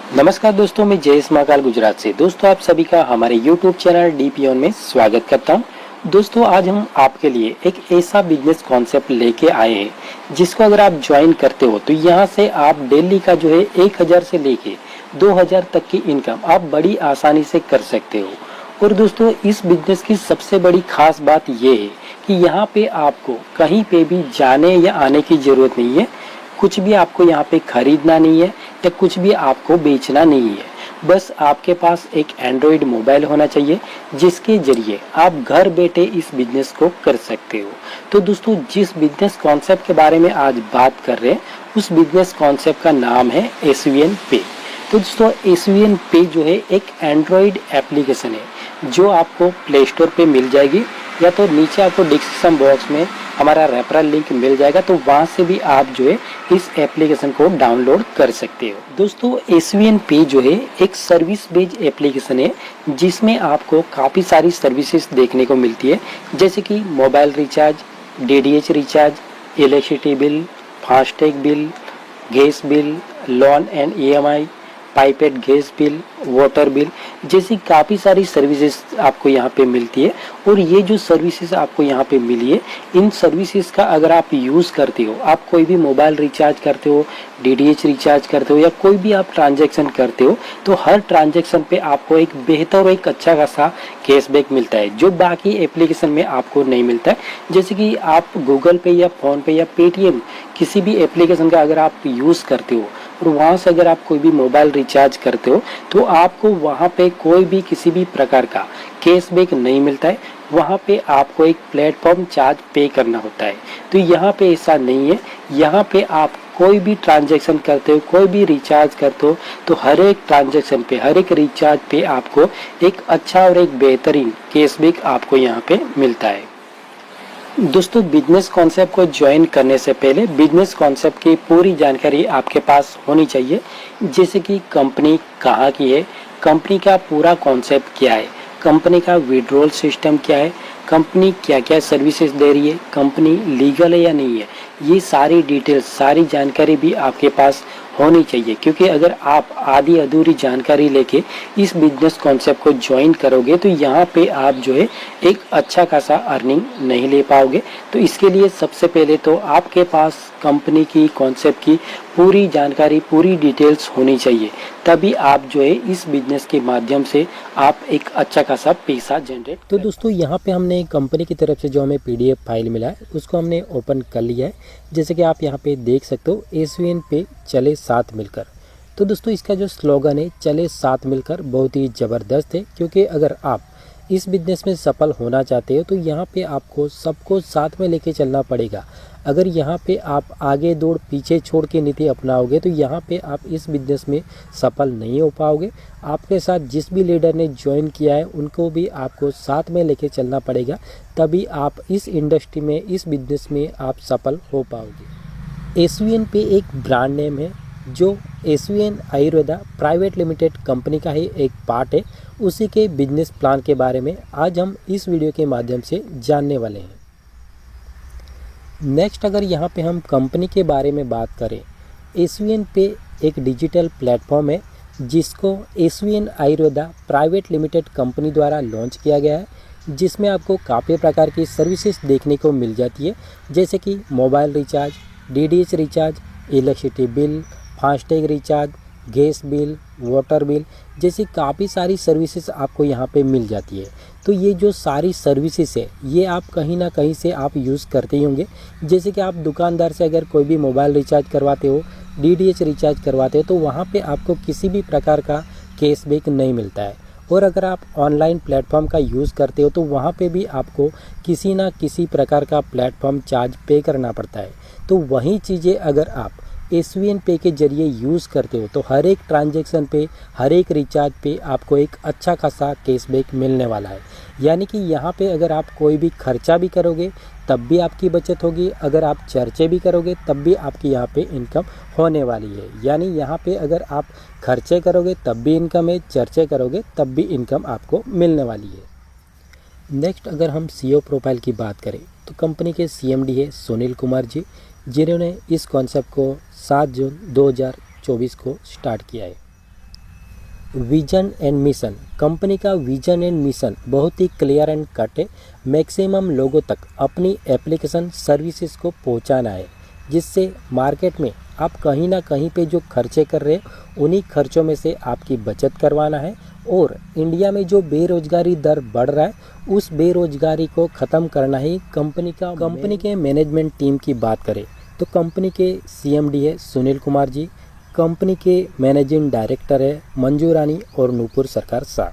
नमस्कार दोस्तों, मैं जयेश महाकाल गुजरात से। दोस्तों, आप सभी का हमारे YouTube चैनल डीपीओन में स्वागत करता हूं। दोस्तों, आज हम आपके लिए एक ऐसा बिजनेस कॉन्सेप्ट लेके आए हैं जिसको अगर आप ज्वाइन करते हो तो यहाँ से आप डेली का जो है 1000 से लेके 2000 तक की इनकम आप बड़ी आसानी से कर सकते हो। और दोस्तों, इस बिजनेस की सबसे बड़ी खास बात ये है कि यहाँ पे आपको कहीं पे भी जाने या आने की जरूरत नहीं है। कुछ भी आपको यहाँ पे खरीदना नहीं है या कुछ भी आपको बेचना नहीं है। बस आपके पास एक एंड्रॉयड मोबाइल होना चाहिए जिसके जरिए आप घर बैठे इस बिजनेस को कर सकते हो। तो दोस्तों, जिस बिजनेस कॉन्सेप्ट के बारे में आज बात कर रहे हैं उस बिजनेस कॉन्सेप्ट का नाम है SVN पे। तो दोस्तों, SVN पे जो है एक एंड्रॉयड एप्लीकेशन है जो आपको प्ले स्टोर पे मिल जाएगी या तो नीचे आपको डिस्क्रिप्शन बॉक्स में हमारा रेफरल लिंक मिल जाएगा, तो वहाँ से भी आप जो है इस एप्लीकेशन को डाउनलोड कर सकते हो। दोस्तों, SVN पे जो है एक सर्विस बेस्ड एप्लीकेशन है जिसमें आपको काफ़ी सारी सर्विसेज देखने को मिलती है, जैसे कि mobile recharge, DTH recharge, electricity bill, FASTag bill, gas bill, loan and EMI, piped gas bill, water bill जैसी काफ़ी सारी सर्विसेज आपको यहाँ पे मिलती है। और ये जो सर्विसेज आपको यहाँ पे मिली है, इन सर्विसेज का अगर आप यूज़ करते हो, आप कोई भी मोबाइल रिचार्ज करते हो, DTH रिचार्ज करते हो या कोई भी आप ट्रांजैक्शन करते हो, तो हर ट्रांजैक्शन पे आपको एक बेहतर और एक अच्छा खासा कैशबैक मिलता है जो बाकी एप्लीकेशन में आपको नहीं मिलता है। जैसे कि आप गूगल पे या फ़ोन पे या पेटीएम किसी भी एप्लीकेशन का अगर आप यूज़ करते हो और वहाँ से अगर आप कोई भी मोबाइल रिचार्ज करते हो तो आपको वहाँ पे कोई भी किसी भी प्रकार का कैशबैक नहीं मिलता है। वहाँ पे आपको एक प्लेटफॉर्म चार्ज पे करना होता है। तो यहाँ पे ऐसा नहीं है। यहाँ पे आप कोई भी ट्रांजैक्शन करते हो, कोई भी रिचार्ज करते हो, तो हर एक ट्रांजैक्शन पे, हर एक रिचार्ज पे आपको एक अच्छा और एक बेहतरीन कैशबैक आपको यहाँ पे मिलता है। दोस्तों, बिजनेस कॉन्सेप्ट को ज्वाइन करने से पहले बिजनेस कॉन्सेप्ट की पूरी जानकारी आपके पास होनी चाहिए, जैसे कि कंपनी कहाँ की है, कंपनी का पूरा कॉन्सेप्ट क्या है, कंपनी का विड्रॉल सिस्टम क्या है, कंपनी क्या क्या सर्विसेज दे रही है, कंपनी लीगल है या नहीं है, ये सारी डिटेल्स, सारी जानकारी भी आपके पास होनी चाहिए। क्योंकि अगर आप आधी अधूरी जानकारी लेके इस बिजनेस कॉन्सेप्ट को ज्वाइन करोगे तो यहाँ पे आप जो है एक अच्छा खासा अर्निंग नहीं ले पाओगे। तो इसके लिए सबसे पहले तो आपके पास कंपनी की कॉन्सेप्ट की पूरी जानकारी, पूरी डिटेल्स होनी चाहिए, तभी आप जो है इस बिजनेस के माध्यम से आप एक अच्छा खासा पैसा जनरेट। तो दोस्तों, यहाँ पे हमने कंपनी की तरफ से जो हमें PDF फाइल मिला है उसको हमने ओपन कर लिया है। जैसे कि आप यहाँ पे देख सकते हो, SVN पे चले साथ मिलकर। तो दोस्तों, इसका जो स्लोगन है चले साथ मिलकर बहुत ही ज़बरदस्त है, क्योंकि अगर आप इस बिजनेस में सफल होना चाहते हो तो यहाँ पे आपको सबको साथ में लेके चलना पड़ेगा। अगर यहाँ पे आप आगे दौड़ पीछे छोड़ के नीति अपनाओगे तो यहाँ पे आप इस बिजनेस में सफल नहीं हो पाओगे। आपके साथ जिस भी लीडर ने ज्वाइन किया है उनको भी आपको साथ में लेके चलना पड़ेगा, तभी आप इस इंडस्ट्री में, इस बिजनेस में आप सफल हो पाओगे। SVN पे एक ब्रांड नेम है जो SVN Ayurveda private limited company का ही एक पार्ट है। उसी के बिजनेस प्लान के बारे में आज हम इस वीडियो के माध्यम से जानने वाले हैं। नेक्स्ट, अगर यहाँ पे हम कंपनी के बारे में बात करें, SVN पे एक डिजिटल प्लेटफॉर्म है जिसको SVN Ayurveda private limited company द्वारा लॉन्च किया गया है, जिसमें आपको काफ़ी प्रकार की सर्विसेज देखने को मिल जाती है, जैसे कि mobile recharge, DTH recharge, electricity bill, FASTag recharge, gas bill, water bill जैसी काफ़ी सारी सर्विसेज आपको यहाँ पे मिल जाती है। तो ये जो सारी सर्विसेज है ये आप कहीं ना कहीं से आप यूज़ करते ही होंगे। जैसे कि आप दुकानदार से अगर कोई भी मोबाइल रिचार्ज करवाते हो, DTH रिचार्ज करवाते हो, तो वहाँ पे आपको किसी भी प्रकार का कैशबैक नहीं मिलता है। और अगर आप ऑनलाइन प्लेटफॉर्म का यूज़ करते हो तो वहाँ पे भी आपको किसी ना किसी प्रकार का प्लेटफॉर्म चार्ज पे करना पड़ता है। तो वही चीज़ें अगर आप SVN पे के जरिए यूज़ करते हो तो हर एक ट्रांजैक्शन पे, हर एक रिचार्ज पे आपको एक अच्छा खासा कैशबैक मिलने वाला है। यानी कि यहाँ पे अगर आप कोई भी खर्चा भी करोगे तब भी आपकी बचत होगी, अगर आप चर्चे भी करोगे तब भी आपकी यहाँ पे इनकम होने वाली है। यानी यहाँ पे अगर आप खर्चे करोगे तब भी इनकम है, चर्चे करोगे तब भी इनकम आपको मिलने वाली है। नेक्स्ट, अगर हम CEO प्रोफाइल की बात करें तो कंपनी के CMD है सुनील कुमार जी, जिन्होंने इस कॉन्सेप्ट को 7 जून 2024 को स्टार्ट किया है। Vision and mission. कंपनी का विजन एंड मिशन बहुत ही क्लियर एंड कट है। मैक्सिमम लोगों तक अपनी एप्लीकेशन सर्विसेज को पहुंचाना है, जिससे मार्केट में आप कहीं ना कहीं पे जो खर्चे कर रहे हैं उन्हीं खर्चों में से आपकी बचत करवाना है। और इंडिया में जो बेरोजगारी दर बढ़ रहा है उस बेरोजगारी को ख़त्म करना ही कंपनी के मैनेजमेंट टीम की बात करें तो कंपनी के CMD है सुनील कुमार जी, कंपनी के मैनेजिंग डायरेक्टर है मंजू रानी और नूपुर सरकार शाह।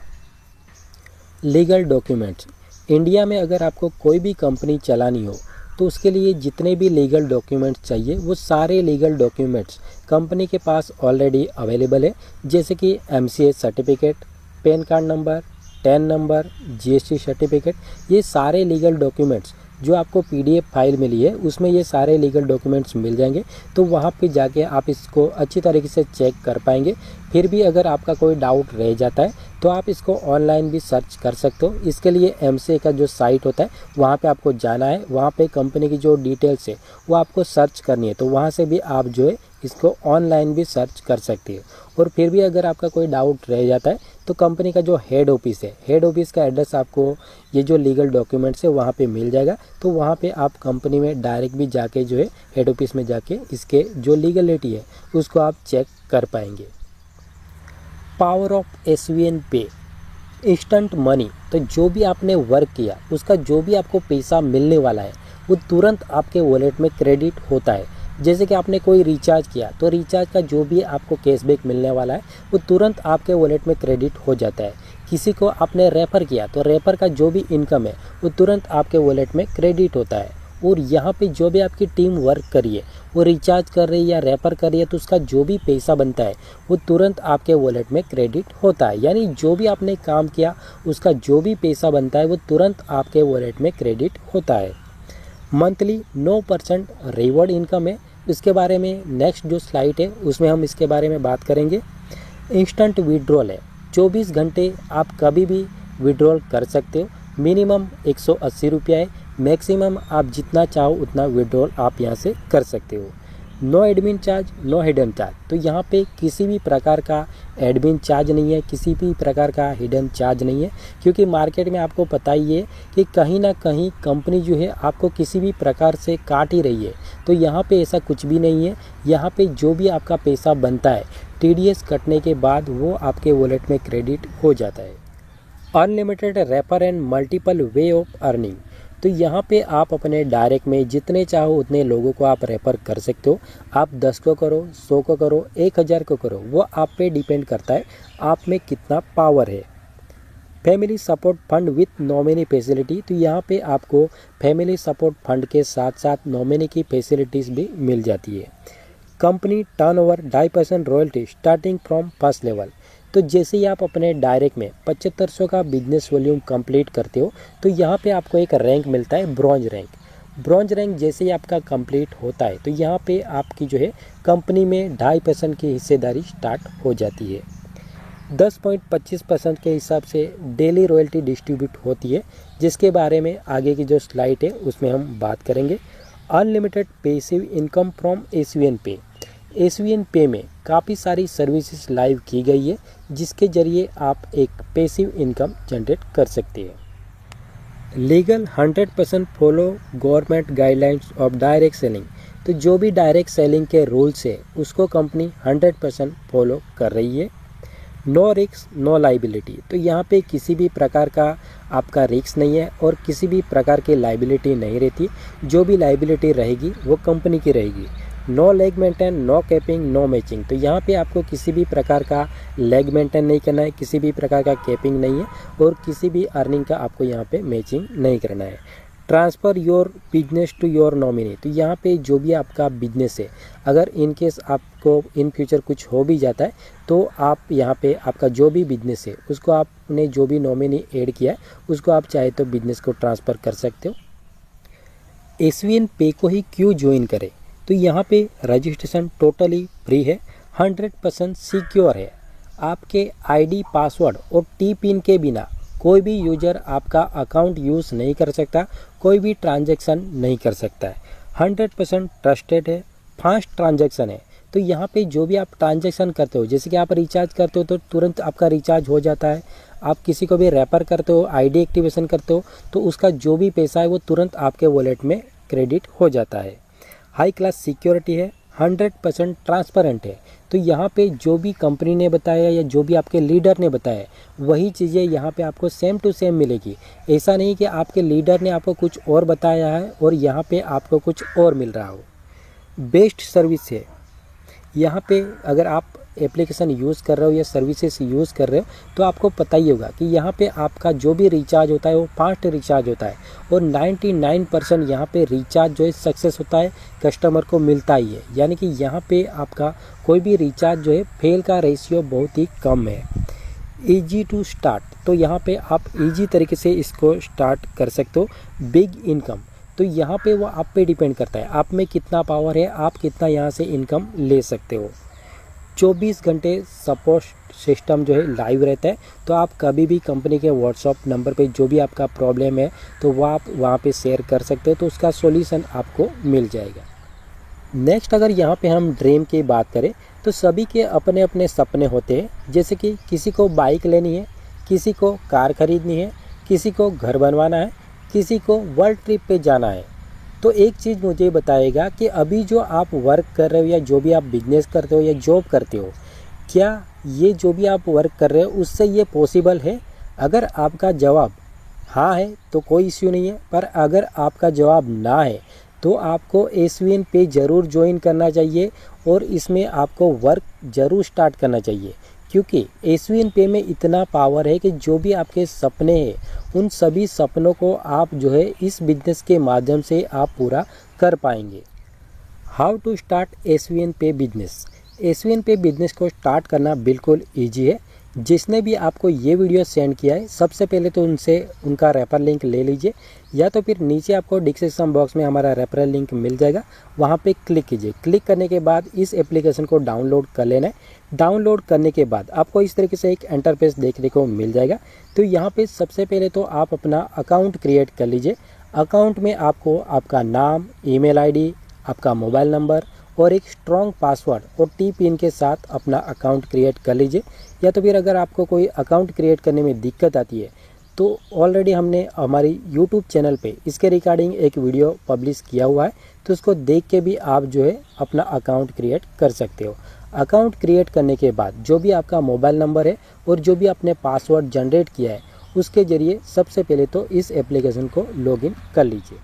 Legal documents. इंडिया में अगर आपको कोई भी कंपनी चलानी हो तो उसके लिए जितने भी लीगल डॉक्यूमेंट्स चाहिए वो सारे लीगल डॉक्यूमेंट्स कंपनी के पास ऑलरेडी अवेलेबल है, जैसे कि MCA certificate, pan card number, tan number, GST certificate. ये सारे लीगल डॉक्यूमेंट्स जो आपको PDF फाइल मिली है उसमें ये सारे लीगल डॉक्यूमेंट्स मिल जाएंगे। तो वहाँ पे जाके आप इसको अच्छी तरीके से चेक कर पाएंगे। फिर भी अगर आपका कोई डाउट रह जाता है तो आप इसको ऑनलाइन भी सर्च कर सकते हो। इसके लिए MCA का जो साइट होता है वहाँ पे आपको जाना है, वहाँ पे कंपनी की जो डिटेल्स है वो आपको सर्च करनी है। तो वहाँ से भी आप जो है इसको ऑनलाइन भी सर्च कर सकते हैं। और फिर भी अगर आपका कोई डाउट रह जाता है तो कंपनी का जो हेड ऑफिस है, हेड ऑफिस का एड्रेस आपको ये जो लीगल डॉक्यूमेंट्स है वहाँ पे मिल जाएगा। तो वहाँ पे आप कंपनी में डायरेक्ट भी जाके जो है हेड ऑफिस में जाके इसके जो लीगलिटी है उसको आप चेक कर पाएंगे। पावर ऑफ SVN पे, इंस्टेंट मनी। तो जो भी आपने वर्क किया उसका जो भी आपको पैसा मिलने वाला है वो तुरंत आपके वॉलेट में क्रेडिट होता है। जैसे कि आपने कोई रिचार्ज किया तो रिचार्ज का जो भी आपको कैशबैक मिलने वाला है वो तुरंत आपके वॉलेट में क्रेडिट हो जाता है। किसी को आपने रेफ़र किया तो रेफ़र का जो भी इनकम है वो तुरंत आपके वॉलेट में क्रेडिट होता है। और यहाँ पे जो भी आपकी टीम वर्क कर रही है वो रिचार्ज कर रही है या रेफ़र कर रही है तो उसका जो भी पैसा बनता है वो तुरंत आपके वॉलेट में क्रेडिट होता है। यानी जो भी आपने काम किया उसका जो भी पैसा बनता है वो तुरंत आपके वॉलेट में क्रेडिट होता है। मंथली 9% रिवॉर्ड इनकम है। इसके बारे में नेक्स्ट जो स्लाइड है उसमें हम इसके बारे में बात करेंगे। इंस्टेंट विड्रॉल है, 24 घंटे आप कभी भी विड्रॉल कर सकते हो। मिनिमम 180 रुपया है, मैक्सिमम आप जितना चाहो उतना विड्रॉल आप यहाँ से कर सकते हो। No admin charge, no hidden charge. तो यहाँ पे किसी भी प्रकार का एडमिन चार्ज नहीं है, किसी भी प्रकार का हिडन चार्ज नहीं है, क्योंकि मार्केट में आपको पता ही है कि कहीं ना कहीं कंपनी जो है आपको किसी भी प्रकार से काट ही रही है। तो यहाँ पे ऐसा कुछ भी नहीं है। यहाँ पे जो भी आपका पैसा बनता है TDS कटने के बाद वो आपके वॉलेट में क्रेडिट हो जाता है। Unlimited refer and multiple way of earning. तो यहाँ पे आप अपने डायरेक्ट में जितने चाहो उतने लोगों को आप रेफ़र कर सकते हो। आप 10 को करो, 100 को करो, 1000 को करो, वो आप पे डिपेंड करता है आप में कितना पावर है। Family support fund with nominee facility. तो यहाँ पे आपको फैमिली सपोर्ट फंड के साथ साथ नॉमिनी की फैसिलिटीज़ भी मिल जाती है। Company turnover 2.5% royalty starting from first level. तो जैसे ही आप अपने डायरेक्ट में 7500 का बिजनेस वॉल्यूम कंप्लीट करते हो तो यहाँ पे आपको एक रैंक मिलता है, ब्रॉन्ज रैंक। ब्रॉन्ज रैंक जैसे ही आपका कंप्लीट होता है तो यहाँ पे आपकी जो है कंपनी में 2.5% की हिस्सेदारी स्टार्ट हो जाती है। 10.25% के हिसाब से डेली रॉयल्टी डिस्ट्रीब्यूट होती है, जिसके बारे में आगे की जो स्लाइड है उसमें हम बात करेंगे। Unlimited passive income from SVN पे। SVN पे में काफ़ी सारी सर्विसेज लाइव की गई है जिसके ज़रिए आप एक पैसिव इनकम जनरेट कर सकते हैं। Legal 100% follow government guidelines of direct selling. तो जो भी डायरेक्ट सेलिंग के रूल्स है उसको कंपनी 100% फॉलो कर रही है। No risk no liability. तो यहाँ पे किसी भी प्रकार का आपका रिस्क नहीं है और किसी भी प्रकार की लाइबिलिटी नहीं रहती। जो भी लाइबिलिटी रहेगी वो कंपनी की रहेगी। No leg maintain, no capping, no matching. तो यहाँ पे आपको किसी भी प्रकार का लेग मेंटेन नहीं करना है, किसी भी प्रकार का कैपिंग नहीं है और किसी भी अर्निंग का आपको यहाँ पे मैचिंग नहीं करना है। Transfer your business to your nominee. तो यहाँ पे जो भी आपका बिजनेस है अगर इन केस आपको इन फ्यूचर कुछ हो भी जाता है तो आप यहाँ पे आपका जो भी बिजनेस है उसको आपने जो भी नॉमिनी ऐड किया है उसको आप चाहे तो बिजनेस को ट्रांसफ़र कर सकते हो। SVN पे को ही क्यों ज्वाइन करें? तो यहाँ पे रजिस्ट्रेशन टोटली फ्री है, 100% सिक्योर है। आपके ID, पासवर्ड और T-पिन के बिना कोई भी यूजर आपका अकाउंट यूज़ नहीं कर सकता, कोई भी ट्रांजैक्शन नहीं कर सकता है। 100% ट्रस्टेड है, फास्ट ट्रांजैक्शन है। तो यहाँ पे जो भी आप ट्रांजैक्शन करते हो, जैसे कि आप रिचार्ज करते हो तो तुरंत आपका रिचार्ज हो जाता है। आप किसी को भी रेफर करते हो, आईडी एक्टिवेशन करते हो, तो उसका जो भी पैसा है वो तुरंत आपके वॉलेट में क्रेडिट हो जाता है। हाई क्लास सिक्योरिटी है, 100% ट्रांसपेरेंट है। तो यहाँ पे जो भी कंपनी ने बताया या जो भी आपके लीडर ने बताया वही चीज़ें यहाँ पे आपको सेम टू सेम मिलेगी। ऐसा नहीं कि आपके लीडर ने आपको कुछ और बताया है और यहाँ पे आपको कुछ और मिल रहा हो। बेस्ट सर्विस है यहाँ पे। अगर आप एप्लीकेशन यूज़ कर रहे हो या सर्विसेज यूज़ कर रहे हो तो आपको पता ही होगा कि यहाँ पे आपका जो भी रिचार्ज होता है वो फास्ट रिचार्ज होता है और 99% यहाँ पे रिचार्ज जो है सक्सेस होता है, कस्टमर को मिलता ही है। यानी कि यहाँ पे आपका कोई भी रिचार्ज जो है फेल का रेशियो बहुत ही कम है। ईजी टू स्टार्ट, तो यहाँ पे आप ईजी तरीके से इसको स्टार्ट कर सकते हो। बिग इनकम, तो यहाँ पे वो आप पे डिपेंड करता है, आप में कितना पावर है, आप कितना यहाँ से इनकम ले सकते हो। 24 घंटे सपोर्ट सिस्टम जो है लाइव रहता है, तो आप कभी भी कंपनी के व्हाट्सएप नंबर पे जो भी आपका प्रॉब्लम है तो वह आप वहाँ पे शेयर कर सकते हो, तो उसका सॉल्यूशन आपको मिल जाएगा। नेक्स्ट अगर यहाँ पे हम ड्रीम की बात करें तो सभी के अपने अपने सपने होते हैं। जैसे कि किसी को बाइक लेनी है, किसी को कार खरीदनी है, किसी को घर बनवाना है, किसी को वर्ल्ड ट्रिप पे जाना है। तो एक चीज़ मुझे बताइएगा कि अभी जो आप वर्क कर रहे हो या जो भी आप बिजनेस करते हो या जॉब करते हो, क्या ये जो भी आप वर्क कर रहे हो उससे ये पॉसिबल है? अगर आपका जवाब हाँ है तो कोई इश्यू नहीं है, पर अगर आपका जवाब ना है तो आपको एसवीएन पे ज़रूर ज्वाइन करना चाहिए और इसमें आपको वर्क ज़रूर स्टार्ट करना चाहिए, क्योंकि एसवीएन पे में इतना पावर है कि जो भी आपके सपने हैं उन सभी सपनों को आप जो है इस बिजनेस के माध्यम से आप पूरा कर पाएंगे। हाउ टू स्टार्ट एसवीएन पे बिजनेस। एसवीएन पे बिजनेस को स्टार्ट करना बिल्कुल ईजी है। जिसने भी आपको ये वीडियो सेंड किया है सबसे पहले तो उनसे उनका रेफर लिंक ले लीजिए, या तो फिर नीचे आपको डिस्क्रिप्शन बॉक्स में हमारा रेफरल लिंक मिल जाएगा, वहाँ पे क्लिक कीजिए। क्लिक करने के बाद इस एप्लीकेशन को डाउनलोड कर लेना है। डाउनलोड करने के बाद आपको इस तरीके से एक इंटरफेस देखने को मिल जाएगा। तो यहाँ पे सबसे पहले तो आप अपना अकाउंट क्रिएट कर लीजिए। अकाउंट में आपको आपका नाम, ईमेल आईडी, आपका मोबाइल नंबर और एक स्ट्रॉन्ग पासवर्ड और टी पिन के साथ अपना अकाउंट क्रिएट कर लीजिए। या तो फिर अगर आपको कोई अकाउंट क्रिएट करने में दिक्कत आती है तो ऑलरेडी हमने हमारी यूट्यूब चैनल पे इसके रिगार्डिंग एक वीडियो पब्लिश किया हुआ है, तो उसको देख के भी आप जो है अपना अकाउंट क्रिएट कर सकते हो। अकाउंट क्रिएट करने के बाद जो भी आपका मोबाइल नंबर है और जो भी आपने पासवर्ड जनरेट किया है उसके ज़रिए सबसे पहले तो इस एप्लीकेशन को लॉगिन कर लीजिए।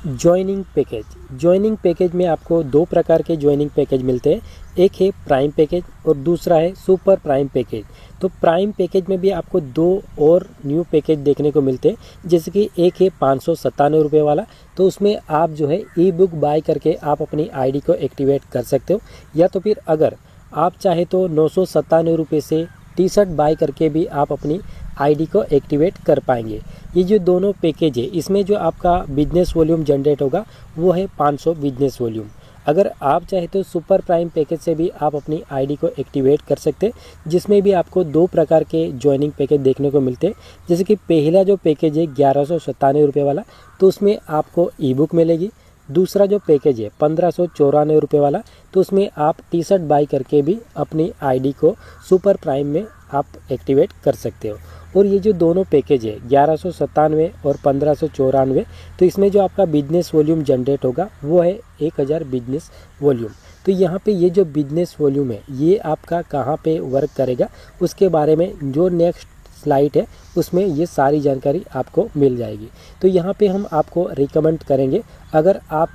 Joining package. ज्वाइनिंग पैकेज में आपको दो प्रकार के ज्वाइनिंग पैकेज मिलते हैं, एक है प्राइम पैकेज और दूसरा है सुपर प्राइम पैकेज। तो प्राइम पैकेज में भी आपको दो और न्यू पैकेज देखने को मिलते हैं, जैसे कि एक है 597 रुपये वाला, तो उसमें आप जो है ई बुक बाय करके आप अपनी आईडी को एक्टिवेट कर सकते हो। या तो फिर अगर आप चाहे तो 997 रुपये से टी शर्ट बाय करके भी आप अपनी आईडी को एक्टिवेट कर पाएंगे। ये जो दोनों पैकेज है इसमें जो आपका बिजनेस वॉल्यूम जनरेट होगा वो है 500 बिजनेस वॉल्यूम। अगर आप चाहे तो सुपर प्राइम पैकेज से भी आप अपनी आईडी को एक्टिवेट कर सकते हैं, जिसमें भी आपको दो प्रकार के ज्वाइनिंग पैकेज देखने को मिलते हैं। जैसे कि पहला जो पैकेज है 1197 रुपये वाला, तो उसमें आपको ई बुक मिलेगी। दूसरा जो पैकेज है 1594 रुपये वाला, तो उसमें आप टी शर्ट बाई करके भी अपनी आईडी को सुपर प्राइम में आप एक्टिवेट कर सकते हो। और ये जो दोनों पैकेज है 1197 और 1594, तो इसमें जो आपका बिजनेस वॉल्यूम जनरेट होगा वो है 1000 बिजनेस वॉल्यूम। तो यहाँ पे ये जो बिजनेस वॉल्यूम है ये आपका कहाँ पे वर्क करेगा उसके बारे में जो नेक्स्ट स्लाइड है उसमें ये सारी जानकारी आपको मिल जाएगी। तो यहाँ पे हम आपको रिकमेंड करेंगे, अगर आप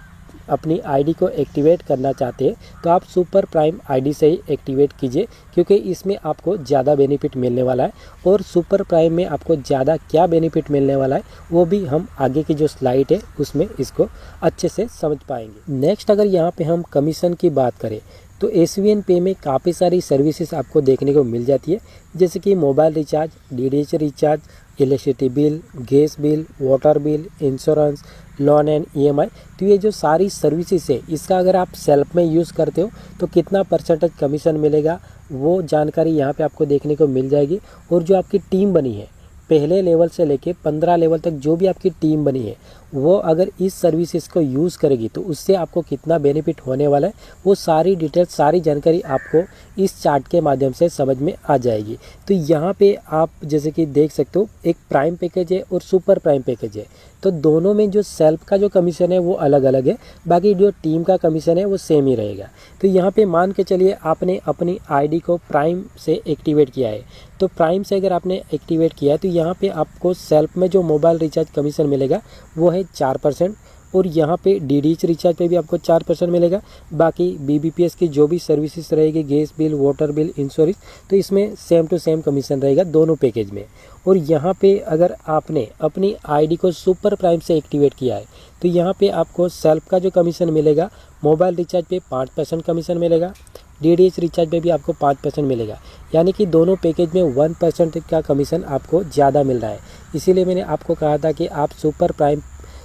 अपनी आईडी को एक्टिवेट करना चाहते हैं तो आप सुपर प्राइम आईडी से ही एक्टिवेट कीजिए, क्योंकि इसमें आपको ज़्यादा बेनिफिट मिलने वाला है। और सुपर प्राइम में आपको ज़्यादा क्या बेनिफिट मिलने वाला है वो भी हम आगे की जो स्लाइड है उसमें इसको अच्छे से समझ पाएंगे। नेक्स्ट अगर यहाँ पे हम कमीशन की बात करें तो एसवीएन पे में काफ़ी सारी सर्विसेज आपको देखने को मिल जाती है, जैसे कि mobile recharge, DTH recharge, electricity bill, gas bill, water bill, insurance, loan and EMI. तो ये जो सारी सर्विसेज है इसका अगर आप सेल्फ में यूज़ करते हो तो कितना परसेंटेज कमीशन मिलेगा वो जानकारी यहाँ पे आपको देखने को मिल जाएगी। और जो आपकी टीम बनी है पहले लेवल से लेके 15 लेवल तक जो भी आपकी टीम बनी है वो अगर इस सर्विसेज को यूज़ करेगी तो उससे आपको कितना बेनिफिट होने वाला है, वो सारी डिटेल्स, सारी जानकारी आपको इस चार्ट के माध्यम से समझ में आ जाएगी। तो यहाँ पे आप जैसे कि देख सकते हो, एक प्राइम पैकेज है और सुपर प्राइम पैकेज है। तो दोनों में जो सेल्फ का जो कमीशन है वो अलग अलग है, बाकी जो टीम का कमीशन है वो सेम ही रहेगा। तो यहाँ पे मान के चलिए आपने अपनी आईडी को प्राइम से एक्टिवेट किया है, तो प्राइम से अगर आपने एक्टिवेट किया है तो यहाँ पे आपको सेल्फ में जो मोबाइल रिचार्ज कमीशन मिलेगा वो है 4%, और यहाँ पे डीडीएच रिचार्ज पे भी आपको 4% मिलेगा। बाकी बीबीपीएस की जो भी सर्विसेज रहेगी, gas bill, water bill, insurance, तो इसमें सेम टू सेम कमीशन रहेगा दोनों पैकेज में। और यहाँ पे अगर आपने अपनी आईडी को सुपर प्राइम से एक्टिवेट किया है तो यहाँ पे आपको सेल्फ का जो कमीशन मिलेगा, मोबाइल रिचार्ज पे 5% कमीशन मिलेगा, डीडीएच रिचार्ज पे भी आपको 5% मिलेगा, यानी कि दोनों पैकेज में 1% का कमीशन आपको ज़्यादा मिल रहा है। इसीलिए मैंने आपको कहा था कि आप सुपर प्राइम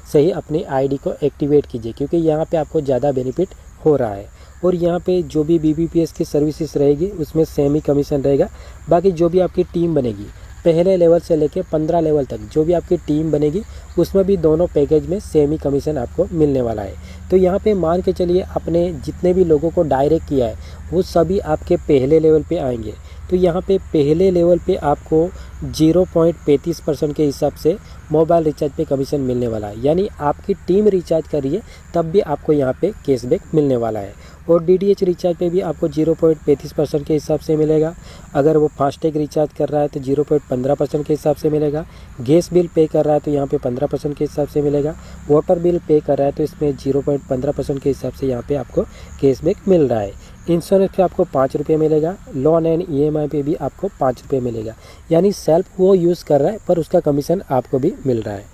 से ही अपनी आईडी को एक्टिवेट कीजिए, क्योंकि यहाँ पे आपको ज़्यादा बेनिफिट हो रहा है। और यहाँ पे जो भी बीबीपीएस की सर्विसेज रहेगी उसमें सेम ही कमीशन रहेगा। बाकी जो भी आपकी टीम बनेगी, पहले लेवल से लेके 15 लेवल तक जो भी आपकी टीम बनेगी उसमें भी दोनों पैकेज में सेम ही कमीशन आपको मिलने वाला है। तो यहाँ पे मान के चलिए आपने जितने भी लोगों को डायरेक्ट किया है वो सभी आपके पहले लेवल पे आएंगे। तो यहाँ पे पहले लेवल पे आपको 0.35% के हिसाब से मोबाइल रिचार्ज पे कमीशन मिलने वाला है, यानी आपकी टीम रिचार्ज कर रही है तब भी आपको यहाँ पे कैशबैक मिलने वाला है। और डीडीएच रिचार्ज पे भी आपको 0.35% के हिसाब से मिलेगा। अगर वो फास्टैग रिचार्ज कर रहा है तो 0.15% के हिसाब से मिलेगा। गैस बिल पे कर रहा है तो यहाँ पे 15% के हिसाब से मिलेगा। वाटर बिल पे कर रहा है तो इसमें 0.15% के हिसाब से यहाँ पे आपको कैशबैक मिल रहा है। इंश्योरेंस पे आपको 5 रुपये मिलेगा। लोन एंड ईएमआई पे भी आपको 5 रुपये मिलेगा, यानी सेल्फ वो यूज़ कर रहा है पर उसका कमीशन आपको भी मिल रहा है।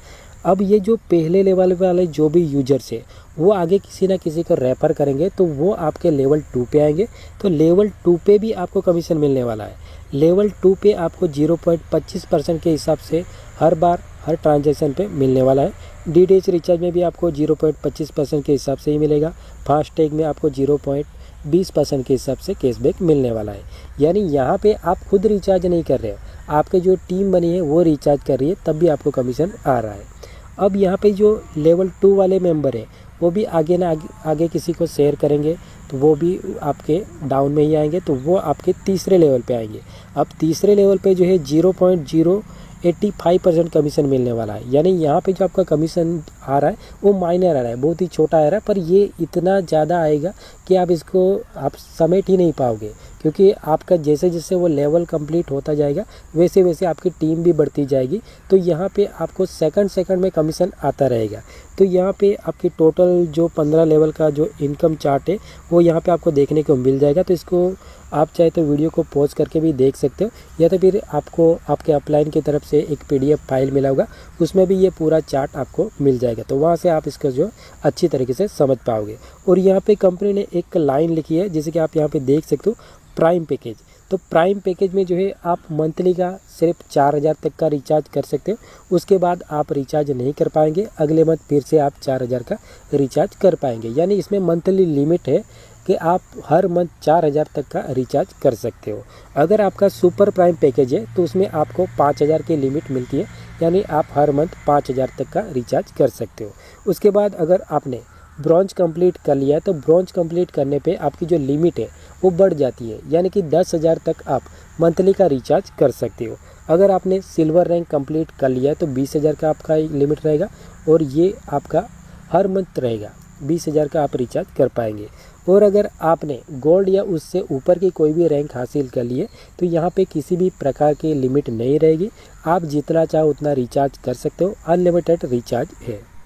अब ये जो पहले लेवल वाले जो भी यूजर्स है वो आगे किसी ना किसी को रेफर करेंगे तो वो आपके लेवल 2 पे आएंगे, तो लेवल 2 पे भी आपको कमीशन मिलने वाला है। लेवल 2 पे आपको 0.25% के हिसाब से हर बार हर ट्रांजैक्शन पे मिलने वाला है। डीडीएच रिचार्ज में भी आपको 0.25% के हिसाब से ही मिलेगा। फास्टैग में आपको 0.20% के हिसाब से कैशबैक मिलने वाला है। यानी यहाँ पे आप खुद रिचार्ज नहीं कर रहे हो, आपके जो टीम बनी है वो रिचार्ज कर रही है, तब भी आपको कमीशन आ रहा है। अब यहाँ पे जो लेवल 2 वाले मेंबर हैं वो भी आगे ना आगे किसी को शेयर करेंगे तो वो भी आपके डाउन में ही आएंगे, तो वो आपके तीसरे लेवल पे आएंगे। अब तीसरे लेवल पे जो है 0.085% कमीशन मिलने वाला है, यानी यहाँ पे जो आपका कमीशन आ रहा है वो माइनर आ रहा है, बहुत ही छोटा आ रहा है, पर ये इतना ज़्यादा आएगा कि आप इसको आप समेट ही नहीं पाओगे, क्योंकि आपका जैसे जैसे वो लेवल कंप्लीट होता जाएगा वैसे वैसे आपकी टीम भी बढ़ती जाएगी। तो यहाँ पे आपको सेकंड में कमीशन आता रहेगा। तो यहाँ पे आपकी टोटल जो 15 लेवल का जो इनकम चार्ट है वो यहाँ पे आपको देखने को मिल जाएगा। तो इसको आप चाहे तो वीडियो को पॉज करके भी देख सकते हो, या तो फिर आपको आपके अपलाइन की तरफ से एक PDF फाइल मिला होगा, उसमें भी ये पूरा चार्ट आपको मिल जाएगा, तो वहाँ से आप इसको जो अच्छी तरीके से समझ पाओगे। और यहाँ पे कंपनी ने एक लाइन लिखी है, जैसे कि आप यहाँ पे देख सकते हो, प्राइम पैकेज। तो प्राइम पैकेज में जो है आप मंथली का सिर्फ 4000 तक का रिचार्ज कर सकते हो, उसके बाद आप रिचार्ज नहीं कर पाएंगे, अगले मंथ फिर से आप 4000 का रिचार्ज कर पाएंगे। यानी इसमें मंथली लिमिट है कि आप हर मंथ 4000 तक का रिचार्ज कर सकते हो। अगर आपका सुपर प्राइम पैकेज है तो उसमें आपको 5000 की लिमिट मिलती है, यानी आप हर मंथ 5000 तक का रिचार्ज कर सकते हो। उसके बाद अगर आपने ब्रॉन्ज कंप्लीट कर लिया है तो ब्रॉन्ज कंप्लीट करने पे आपकी जो लिमिट है वो बढ़ जाती है, यानी कि 10,000 तक आप मंथली का रिचार्ज कर सकते हो। अगर आपने सिल्वर रैंक कंप्लीट कर लिया है तो 20,000 का आपका लिमिट रहेगा, और ये आपका हर मंथ रहेगा, 20,000 का आप रिचार्ज कर पाएंगे। और अगर आपने गोल्ड या उससे ऊपर की कोई भी रैंक हासिल कर लिए तो यहाँ पे किसी भी प्रकार की लिमिट नहीं रहेगी, आप जितना चाहो उतना रिचार्ज कर सकते हो, अनलिमिटेड रिचार्ज है।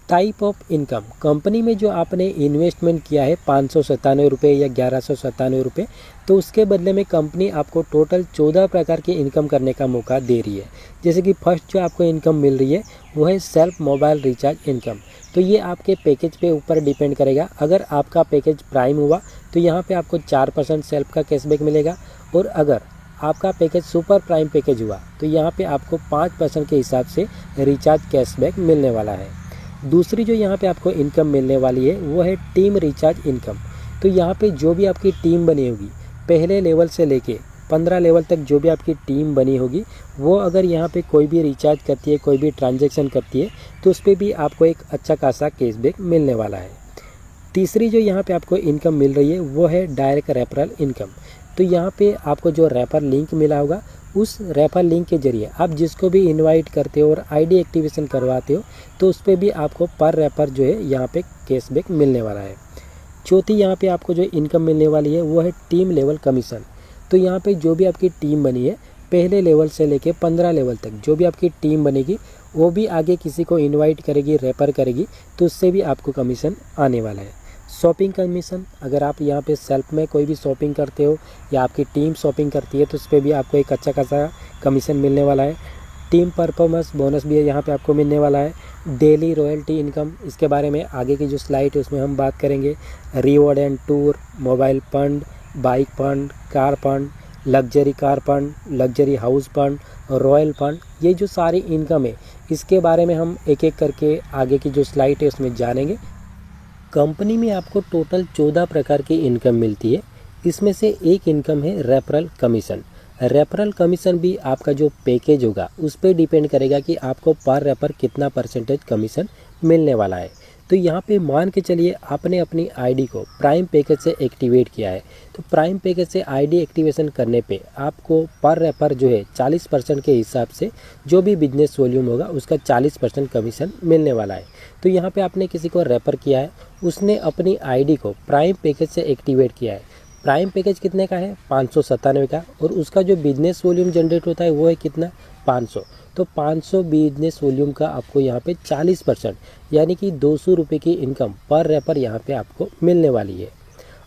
टाइप ऑफ इनकम, कंपनी में जो आपने इन्वेस्टमेंट किया है 597 रुपये या 1197 रुपये, तो उसके बदले में कंपनी आपको टोटल 14 प्रकार की इनकम करने का मौका दे रही है। जैसे कि फर्स्ट जो आपको इनकम मिल रही है वो है सेल्फ मोबाइल रिचार्ज इनकम। तो ये आपके पैकेज पे ऊपर डिपेंड करेगा। अगर आपका पैकेज प्राइम हुआ तो यहाँ पे आपको 4% सेल्फ का कैशबैक मिलेगा, और अगर आपका पैकेज सुपर प्राइम पैकेज हुआ तो यहाँ पे आपको 5% के हिसाब से रिचार्ज कैशबैक मिलने वाला है। दूसरी जो यहाँ पे आपको इनकम मिलने वाली है वो है टीम रिचार्ज इनकम। तो यहाँ पे जो भी आपकी टीम बनी होगी पहले लेवल से लेके 15 लेवल तक जो भी आपकी टीम बनी होगी वो अगर यहाँ पे कोई भी रिचार्ज करती है, कोई भी ट्रांजैक्शन करती है, तो उस पर भी आपको एक अच्छा खासा कैशबैक मिलने वाला है। तीसरी जो यहाँ पे आपको इनकम मिल रही है वो है डायरेक्ट रेफरल इनकम। तो यहाँ पे आपको जो रेफर लिंक मिला होगा, उस रेफर लिंक के जरिए आप जिसको भी इनवाइट करते हो और आईडी एक्टिवेशन करवाते हो, तो उस पर भी आपको पर रेफर जो है यहाँ पे कैशबैक मिलने वाला है। चौथी यहाँ पे आपको जो इनकम मिलने वाली है वो है टीम लेवल कमीशन। तो यहाँ पे जो भी आपकी टीम बनी है, पहले लेवल से लेके 15 लेवल तक जो भी आपकी टीम बनेगी, वो भी आगे किसी को इनवाइट करेगी, रेफर करेगी, तो उससे भी आपको कमीशन आने वाला है। शॉपिंग कमीशन, अगर आप यहाँ पे सेल्फ में कोई भी शॉपिंग करते हो या आपकी टीम शॉपिंग करती है, तो उस पर भी आपको एक अच्छा खासा कमीशन मिलने वाला है। टीम परफॉर्मेंस बोनस भी यहाँ पे आपको मिलने वाला है। डेली रॉयल्टी इनकम, इसके बारे में आगे की जो स्लाइड है उसमें हम बात करेंगे। Reward and tour, mobile fund, bike fund, car fund, luxury car fund, luxury house fund, royal fund, ये जो सारी इनकम है इसके बारे में हम एक एक करके आगे की जो स्लाइड है उसमें जानेंगे। कंपनी में आपको टोटल 14 प्रकार की इनकम मिलती है। इसमें से एक इनकम है रेफरल कमीशन। रेफरल कमीशन भी आपका जो पैकेज होगा उस पर डिपेंड करेगा कि आपको पर रेफर कितना परसेंटेज कमीशन मिलने वाला है। तो यहाँ पे मान के चलिए आपने अपनी आईडी को प्राइम पैकेज से एक्टिवेट किया है, तो प्राइम पैकेज से आईडी एक्टिवेशन करने पे आपको पर रेफर जो है 40% के हिसाब से जो भी बिजनेस वॉल्यूम होगा उसका 40% कमीशन मिलने वाला है। तो यहाँ पे आपने किसी को रेफर किया है, उसने अपनी आईडी को प्राइम पैकेज से एक्टिवेट किया है। प्राइम पैकेज कितने का है? 597 का, और उसका जो बिजनेस वॉल्यूम जनरेट होता है वो है कितना? 500। तो 500 बिजनेस वॉल्यूम का आपको यहाँ पे 40% यानी कि 200 रुपये की इनकम पर रेफर यहाँ पे आपको मिलने वाली है।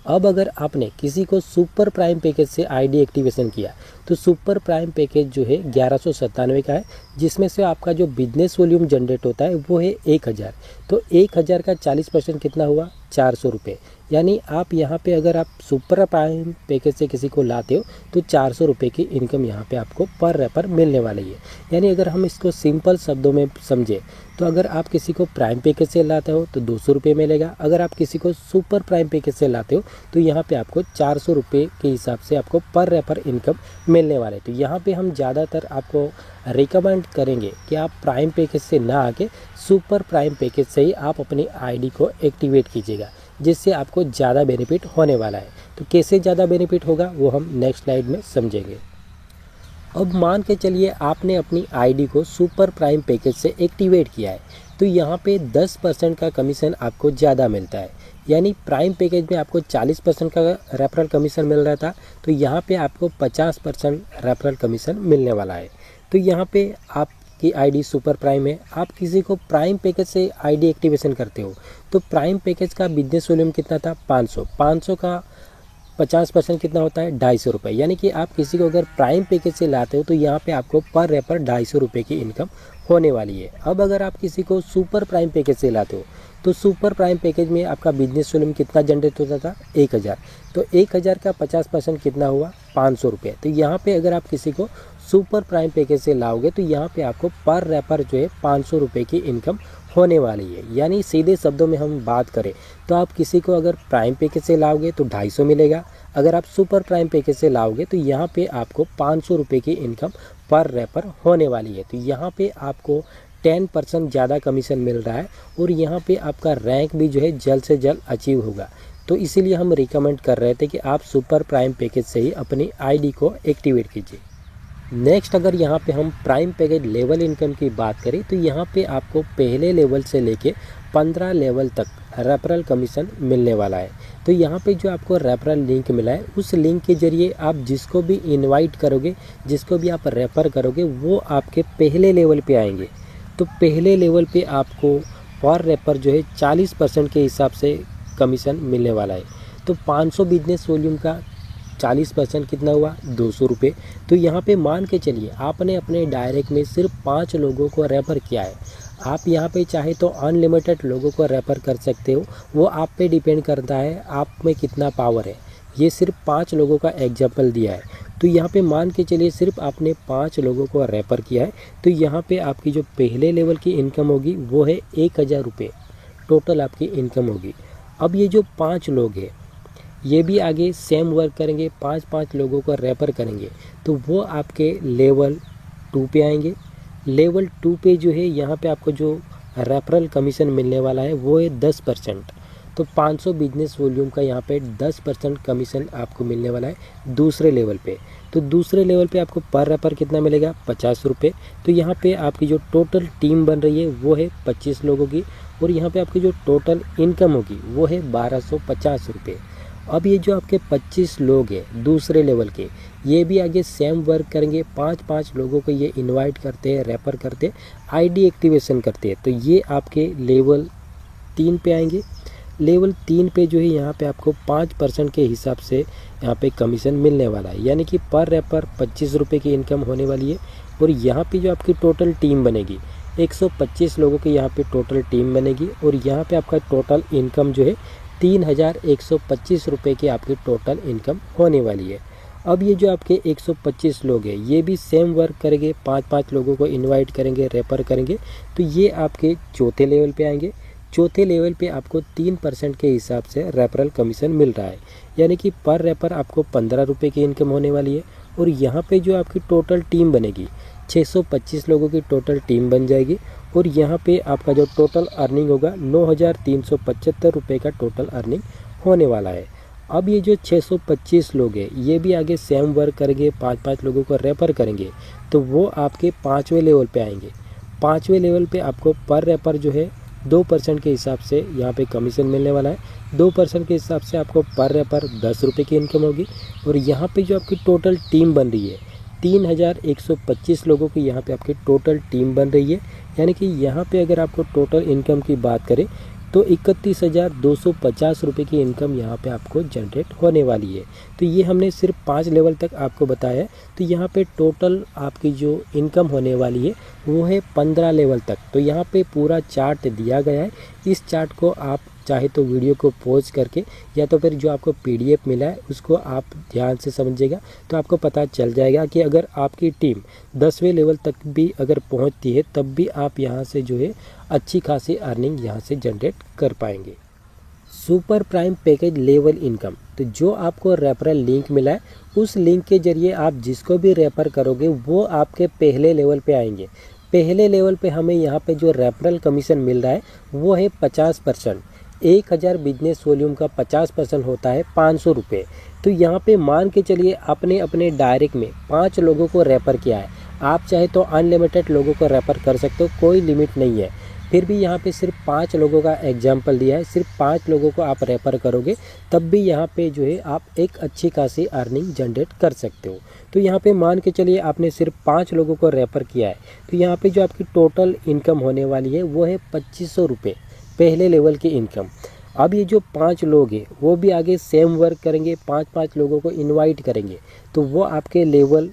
अब अगर आपने किसी को सुपर प्राइम पैकेज से आईडी एक्टिवेशन किया, तो सुपर प्राइम पैकेज जो है 1197 का है, जिसमें से आपका जो बिजनेस वॉल्यूम जनरेट होता है वो है 1000। तो 1000 का 40% कितना हुआ? 400 रुपये। यानी आप यहाँ पे अगर आप सुपर प्राइम पैकेज से किसी को लाते हो तो 400 रुपये की इनकम यहाँ पे आपको पर रेफर मिलने वाली है। यानी अगर हम इसको सिंपल शब्दों में समझे तो अगर आप किसी को प्राइम पैकेज से लाते हो तो 200 रुपये मिलेगा, अगर आप किसी को सुपर प्राइम पैकेज से लाते हो तो यहाँ पे आपको 400 रुपये के हिसाब से आपको पर रेफर इनकम मिलने वाले। तो यहाँ पे हम ज़्यादातर आपको रिकमेंड करेंगे कि आप प्राइम पैकेज से ना आके सुपर प्राइम पैकेज से ही आप अपनी आईडी को एक्टिवेट कीजिएगा, जिससे आपको ज़्यादा बेनिफिट होने वाला है। तो कैसे ज़्यादा बेनिफिट होगा वो हम नेक्स्ट स्लाइड में समझेंगे। अब मान के चलिए आपने अपनी आईडी को सुपर प्राइम पैकेज से एक्टिवेट किया है, तो यहाँ पे 10% का कमीशन आपको ज़्यादा मिलता है। यानी प्राइम पैकेज में आपको 40% का रेफरल कमीशन मिल रहा था, तो यहाँ पे आपको 50% रेफरल कमीशन मिलने वाला है। तो यहाँ पे आपकी आईडी सुपर प्राइम है, आप किसी को प्राइम पैकेज से आईडी एक्टिवेशन करते हो, तो प्राइम पैकेज का बिजनेस वॉल्यूम कितना था? 500 का 50% कितना होता है? 250 रुपये। यानी कि आप किसी को अगर प्राइम पैकेज से लाते हो तो यहाँ पे आपको पर रेफर 250 रुपये की इनकम होने वाली है। अब अगर आप किसी को सुपर प्राइम पैकेज से लाते हो तो सुपर प्राइम पैकेज में आपका बिजनेस वॉल्यूम कितना जनरेट होता था? 1000। तो 1000 का 50% कितना हुआ? 500 रुपये। तो यहाँ पे अगर आप किसी को सुपर प्राइम पैकेज से लाओगे तो यहाँ पे आपको पर रेफर जो है 500 रुपये की इनकम होने वाली है। यानी सीधे शब्दों में हम बात करें तो आप किसी को अगर प्राइम पैकेज से लाओगे तो 250 मिलेगा, अगर आप सुपर प्राइम पैकेज से लाओगे तो यहाँ पे आपको 500 रुपये की इनकम पर रेफर होने वाली है। तो यहाँ पे आपको 10% ज़्यादा कमीशन मिल रहा है, और यहाँ पे आपका रैंक भी जो है जल्द से जल्द अचीव होगा। तो इसीलिए हम रिकमेंड कर रहे थे कि आप सुपर प्राइम पैकेज से ही अपनी आईडी को एक्टिवेट कीजिए। नेक्स्ट अगर यहाँ पे हम प्राइम पैकेज लेवल इनकम की बात करें तो यहाँ पे आपको पहले लेवल से लेके 15 लेवल तक रेफरल कमीशन मिलने वाला है। तो यहाँ पे जो आपको रेफरल लिंक मिला है, उस लिंक के जरिए आप जिसको भी इनवाइट करोगे, जिसको भी आप रेफ़र करोगे, वो आपके पहले लेवल पे आएंगे। तो पहले लेवल पे आपको पर रेफर जो है 40% के हिसाब से कमीशन मिलने वाला है। तो 500 बिजनेस वॉल्यूम का 40% कितना हुआ? 200 रुपये। तो यहाँ पे मान के चलिए आपने अपने डायरेक्ट में सिर्फ 5 लोगों को रेफ़र किया है। आप यहाँ पे चाहे तो अनलिमिटेड लोगों को रेफ़र कर सकते हो, वो आप पे डिपेंड करता है आप में कितना पावर है। ये सिर्फ 5 लोगों का एग्जाम्पल दिया है। तो यहाँ पे मान के चलिए सिर्फ आपने 5 लोगों को रेफ़र किया है, तो यहाँ पे आपकी जो पहले लेवल की इनकम होगी वो है 1000 रुपये टोटल आपकी इनकम होगी। अब ये जो 5 लोग हैं, ये भी आगे सेम वर्क करेंगे, 5-5 लोगों को रेफर करेंगे, तो वो आपके लेवल 2 पे आएंगे। लेवल 2 पे जो है यहाँ पे आपको जो रेफरल कमीशन मिलने वाला है वो है 10%। तो 500 बिजनेस वॉल्यूम का यहाँ पे 10% कमीशन आपको मिलने वाला है दूसरे लेवल पे। तो दूसरे लेवल पे आपको पर रेफर कितना मिलेगा, 50 रुपये। तो यहाँ पे आपकी जो टोटल टीम बन रही है वो है 25 लोगों की, और यहाँ पे आपकी जो टोटल इनकम होगी वो है 1250 रुपये। अब ये जो आपके 25 लोग हैं दूसरे लेवल के, ये भी आगे सेम वर्क करेंगे, 5-5 लोगों को ये इनवाइट करते हैं, रेफर करते हैं, आईडी एक्टिवेशन करते हैं। तो ये आपके लेवल 3 पे आएंगे। लेवल 3 पे जो है यहाँ पे आपको 5% के हिसाब से यहाँ पे कमीशन मिलने वाला है, यानी कि पर रेफर 25 रुपये की इनकम होने वाली है। और यहाँ पे जो आपकी टोटल टीम बनेगी, 125 लोगों की यहाँ पे टोटल टीम बनेगी, और यहाँ पे आपका टोटल इनकम जो है 3125 रुपये की आपकी टोटल इनकम होने वाली है। अब ये जो आपके 125 लोग हैं ये भी सेम वर्क करेंगे, 5-5 लोगों को इनवाइट करेंगे, रेफर करेंगे, तो ये आपके चौथे लेवल पे आएंगे। चौथे लेवल पे आपको 3% के हिसाब से रेफरल कमीशन मिल रहा है, यानी कि पर रेफर आपको 15 रुपये की इनकम होने वाली है। और यहाँ पे जो आपकी टोटल टीम बनेगी, 625 लोगों की टोटल टीम बन जाएगी, और यहाँ पे आपका जो टोटल अर्निंग होगा 9375 रुपये का टोटल अर्निंग होने वाला है। अब ये जो 625 लोग हैं ये भी आगे सेम वर्क करेंगे, 5-5 लोगों को रेफर करेंगे, तो वो आपके 5वें लेवल पे आएंगे। 5वें लेवल पे आपको पर रेफर जो है 2% के हिसाब से यहाँ पे कमीशन मिलने वाला है। 2% के हिसाब से आपको पर रेफर 10 रुपये की इनकम होगी। और यहाँ पे जो आपकी टोटल टीम बन रही है, 3125 लोगों की यहाँ पे आपकी टोटल टीम बन रही है, यानी कि यहाँ पे अगर आपको टोटल इनकम की बात करें तो 31,250 रुपये की इनकम यहाँ पे आपको जनरेट होने वाली है। तो ये हमने सिर्फ 5 लेवल तक आपको बताया है। तो यहाँ पे टोटल आपकी जो इनकम होने वाली है वो है 15 लेवल तक। तो यहाँ पे पूरा चार्ट दिया गया है। इस चार्ट को आप चाहे तो वीडियो को पॉज करके या तो फिर जो आपको PDF मिला है उसको आप ध्यान से समझिएगा, तो आपको पता चल जाएगा कि अगर आपकी टीम 10वें लेवल तक भी अगर पहुंचती है तब भी आप यहां से जो है अच्छी खासी अर्निंग यहां से जनरेट कर पाएंगे। Super prime package level income, तो जो आपको रेफरल लिंक मिला है उस लिंक के जरिए आप जिसको भी रेफर करोगे वो आपके पहले लेवल पे आएंगे। पहले लेवल पे हमें यहाँ पे जो रेफरल कमीशन मिल रहा है वो है 50%। 1000 बिजनेस वॉल्यूम का 50% होता है 500 रुपये। तो यहाँ पे मान के चलिए आपने अपने डायरेक्ट में 5 लोगों को रेफ़र किया है, आप चाहे तो अनलिमिटेड लोगों को रेफ़र कर सकते हो, कोई लिमिट नहीं है। फिर भी यहाँ पे सिर्फ 5 लोगों का एग्जाम्पल दिया है, सिर्फ 5 लोगों को आप रेफ़र करोगे तब भी यहाँ पे जो है आप एक अच्छी खासी अर्निंग जनरेट कर सकते हो। तो यहाँ पे मान के चलिए आपने सिर्फ 5 लोगों को रेफ़र किया है, तो यहाँ पे जो आपकी टोटल इनकम होने वाली है वो है 2500 रुपये पहले लेवल की इनकम। अब ये जो 5 लोग हैं वो भी आगे सेम वर्क करेंगे, 5-5 लोगों को इनवाइट करेंगे, तो वो आपके लेवल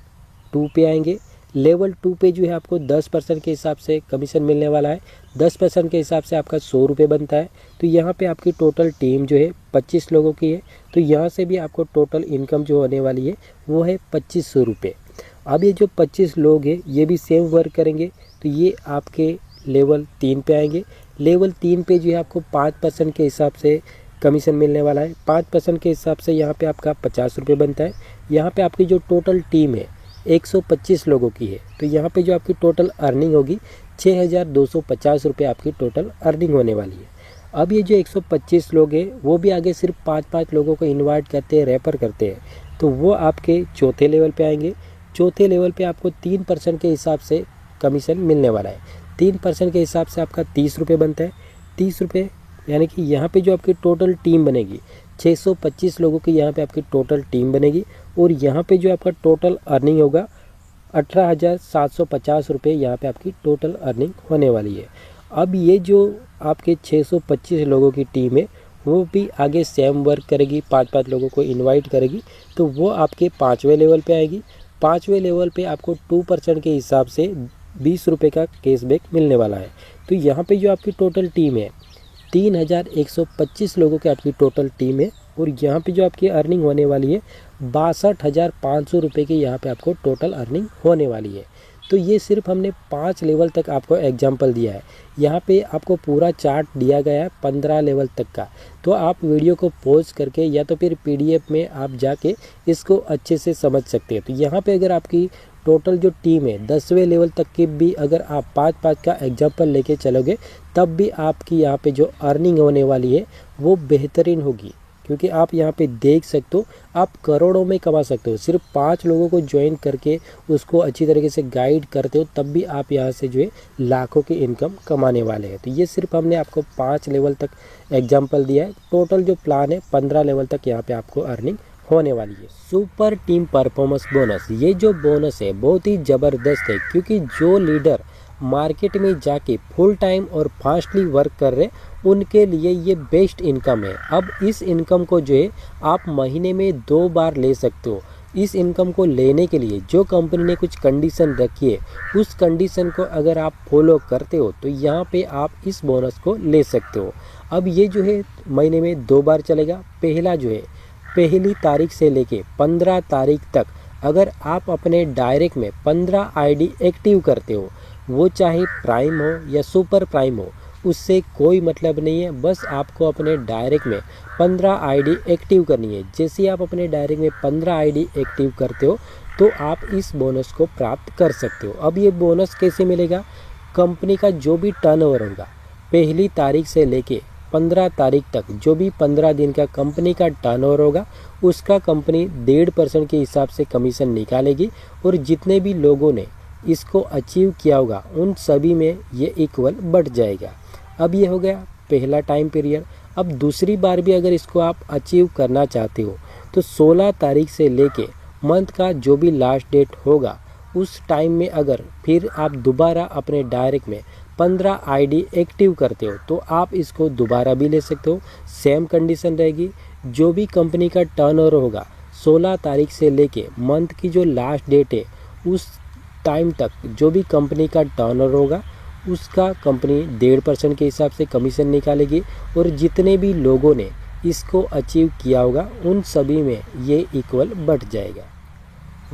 2 पे आएंगे। लेवल 2 पे जो है आपको 10% के हिसाब से कमीशन मिलने वाला है। 10% के हिसाब से आपका 100 रुपये बनता है। तो यहाँ पे आपकी टोटल टीम जो है 25 लोगों की है, तो यहाँ से भी आपको टोटल इनकम जो होने वाली है वो है 2500 रुपये। अब ये जो 25 लोग हैं ये भी सेम वर्क करेंगे, तो ये आपके लेवल 3 पे आएंगे। लेवल 3 पे जो है आपको 5% के हिसाब से कमीशन मिलने वाला है। 5% के हिसाब से यहाँ पे आपका 50 रुपये बनता है। यहाँ पे आपकी जो टोटल टीम है 125 लोगों की है, तो यहाँ पे जो आपकी टोटल अर्निंग होगी 6250 रुपये आपकी टोटल अर्निंग होने वाली है। अब ये जो 125 लोग हैं वो भी आगे सिर्फ 5-5 लोगों को इन्वाइट करते हैं, रेफ़र करते हैं, तो वो आपके चौथे लेवल पे आएंगे। चौथे लेवल पे आपको 3% के हिसाब से कमीशन मिलने वाला है। 3% के हिसाब से आपका 30 रुपये बनता है। 30 रुपये यानी कि यहाँ पे जो आपकी टोटल टीम बनेगी 625 लोगों की यहाँ पे आपकी टोटल टीम बनेगी, और यहाँ पे जो आपका टोटल अर्निंग होगा 18,750 रुपये यहाँ पे आपकी टोटल अर्निंग होने वाली है। अब ये जो आपके 625 लोगों की टीम है वो भी आगे सेम वर्क करेगी, 5-5 लोगों को इन्वाइट करेगी, तो वो आपके 5वें लेवल पे आएगी। 5वें लेवल पे आपको 2% के हिसाब से 20 रुपये का कैशबैक मिलने वाला है। तो यहाँ पे जो आपकी टोटल टीम है 3125 लोगों की आपकी टोटल टीम है, और यहाँ पे जो आपकी अर्निंग होने वाली है 62,500 रुपये की यहाँ पे आपको टोटल अर्निंग होने वाली है। तो ये सिर्फ हमने 5 लेवल तक आपको एग्जाम्पल दिया है। यहाँ पे आपको पूरा चार्ट दिया गया है 15 लेवल तक का। तो आप वीडियो को पॉज करके या तो फिर PDF में आप जाके इसको अच्छे से समझ सकते हैं। तो यहाँ पे अगर आपकी टोटल जो टीम है 10वें लेवल तक की भी अगर आप 5-5 का एग्जाम्पल लेके चलोगे, तब भी आपकी यहाँ पे जो अर्निंग होने वाली है वो बेहतरीन होगी। क्योंकि आप यहाँ पे देख सकते हो आप करोड़ों में कमा सकते हो। सिर्फ 5 लोगों को ज्वाइन करके उसको अच्छी तरीके से गाइड करते हो, तब भी आप यहाँ से जो है लाखों की इनकम कमाने वाले हैं। तो ये सिर्फ हमने आपको 5 लेवल तक एग्जाम्पल दिया है। टोटल जो प्लान है 15 लेवल तक यहाँ पे आपको अर्निंग होने वाली है। सुपर टीम परफॉर्मेंस बोनस, ये जो बोनस है बहुत ही ज़बरदस्त है, क्योंकि जो लीडर मार्केट में जाके फुल टाइम और फास्टली वर्क कर रहे उनके लिए ये बेस्ट इनकम है। अब इस इनकम को जो है आप महीने में 2 बार ले सकते हो। इस इनकम को लेने के लिए जो कंपनी ने कुछ कंडीशन रखी है उस कंडीशन को अगर आप फॉलो करते हो तो यहाँ पे आप इस बोनस को ले सकते हो। अब ये जो है महीने में 2 बार चलेगा। पहला जो है पहली तारीख से लेके 15 तारीख तक अगर आप अपने डायरेक्ट में 15 आईडी एक्टिव करते हो, वो चाहे प्राइम हो या सुपर प्राइम हो, उससे कोई मतलब नहीं है। बस आपको अपने डायरेक्ट में 15 आईडी एक्टिव करनी है। जैसे आप अपने डायरेक्ट में 15 आईडी एक्टिव करते हो तो आप इस बोनस को प्राप्त कर सकते हो। अब ये बोनस कैसे मिलेगा? कंपनी का जो भी टर्नओवर होगा पहली तारीख से लेके 15 तारीख तक, जो भी 15 दिन का कंपनी का टर्नओवर होगा उसका कंपनी 1.5% के हिसाब से कमीशन निकालेगी, और जितने भी लोगों ने इसको अचीव किया होगा उन सभी में ये इक्वल बढ़ जाएगा। अब ये हो गया पहला टाइम पीरियड। अब दूसरी बार भी अगर इसको आप अचीव करना चाहते हो तो 16 तारीख से लेके मंथ का जो भी लास्ट डेट होगा उस टाइम में अगर फिर आप दोबारा अपने डायरेक्ट में 15 आईडी एक्टिव करते हो तो आप इसको दोबारा भी ले सकते हो। सेम कंडीशन रहेगी। जो भी कंपनी का टर्नओवर होगा 16 तारीख से लेके मंथ की जो लास्ट डेट है उस टाइम तक जो भी कंपनी का टर्नओवर होगा उसका कंपनी 1.5% के हिसाब से कमीशन निकालेगी, और जितने भी लोगों ने इसको अचीव किया होगा उन सभी में ये इक्वल बढ़ जाएगा।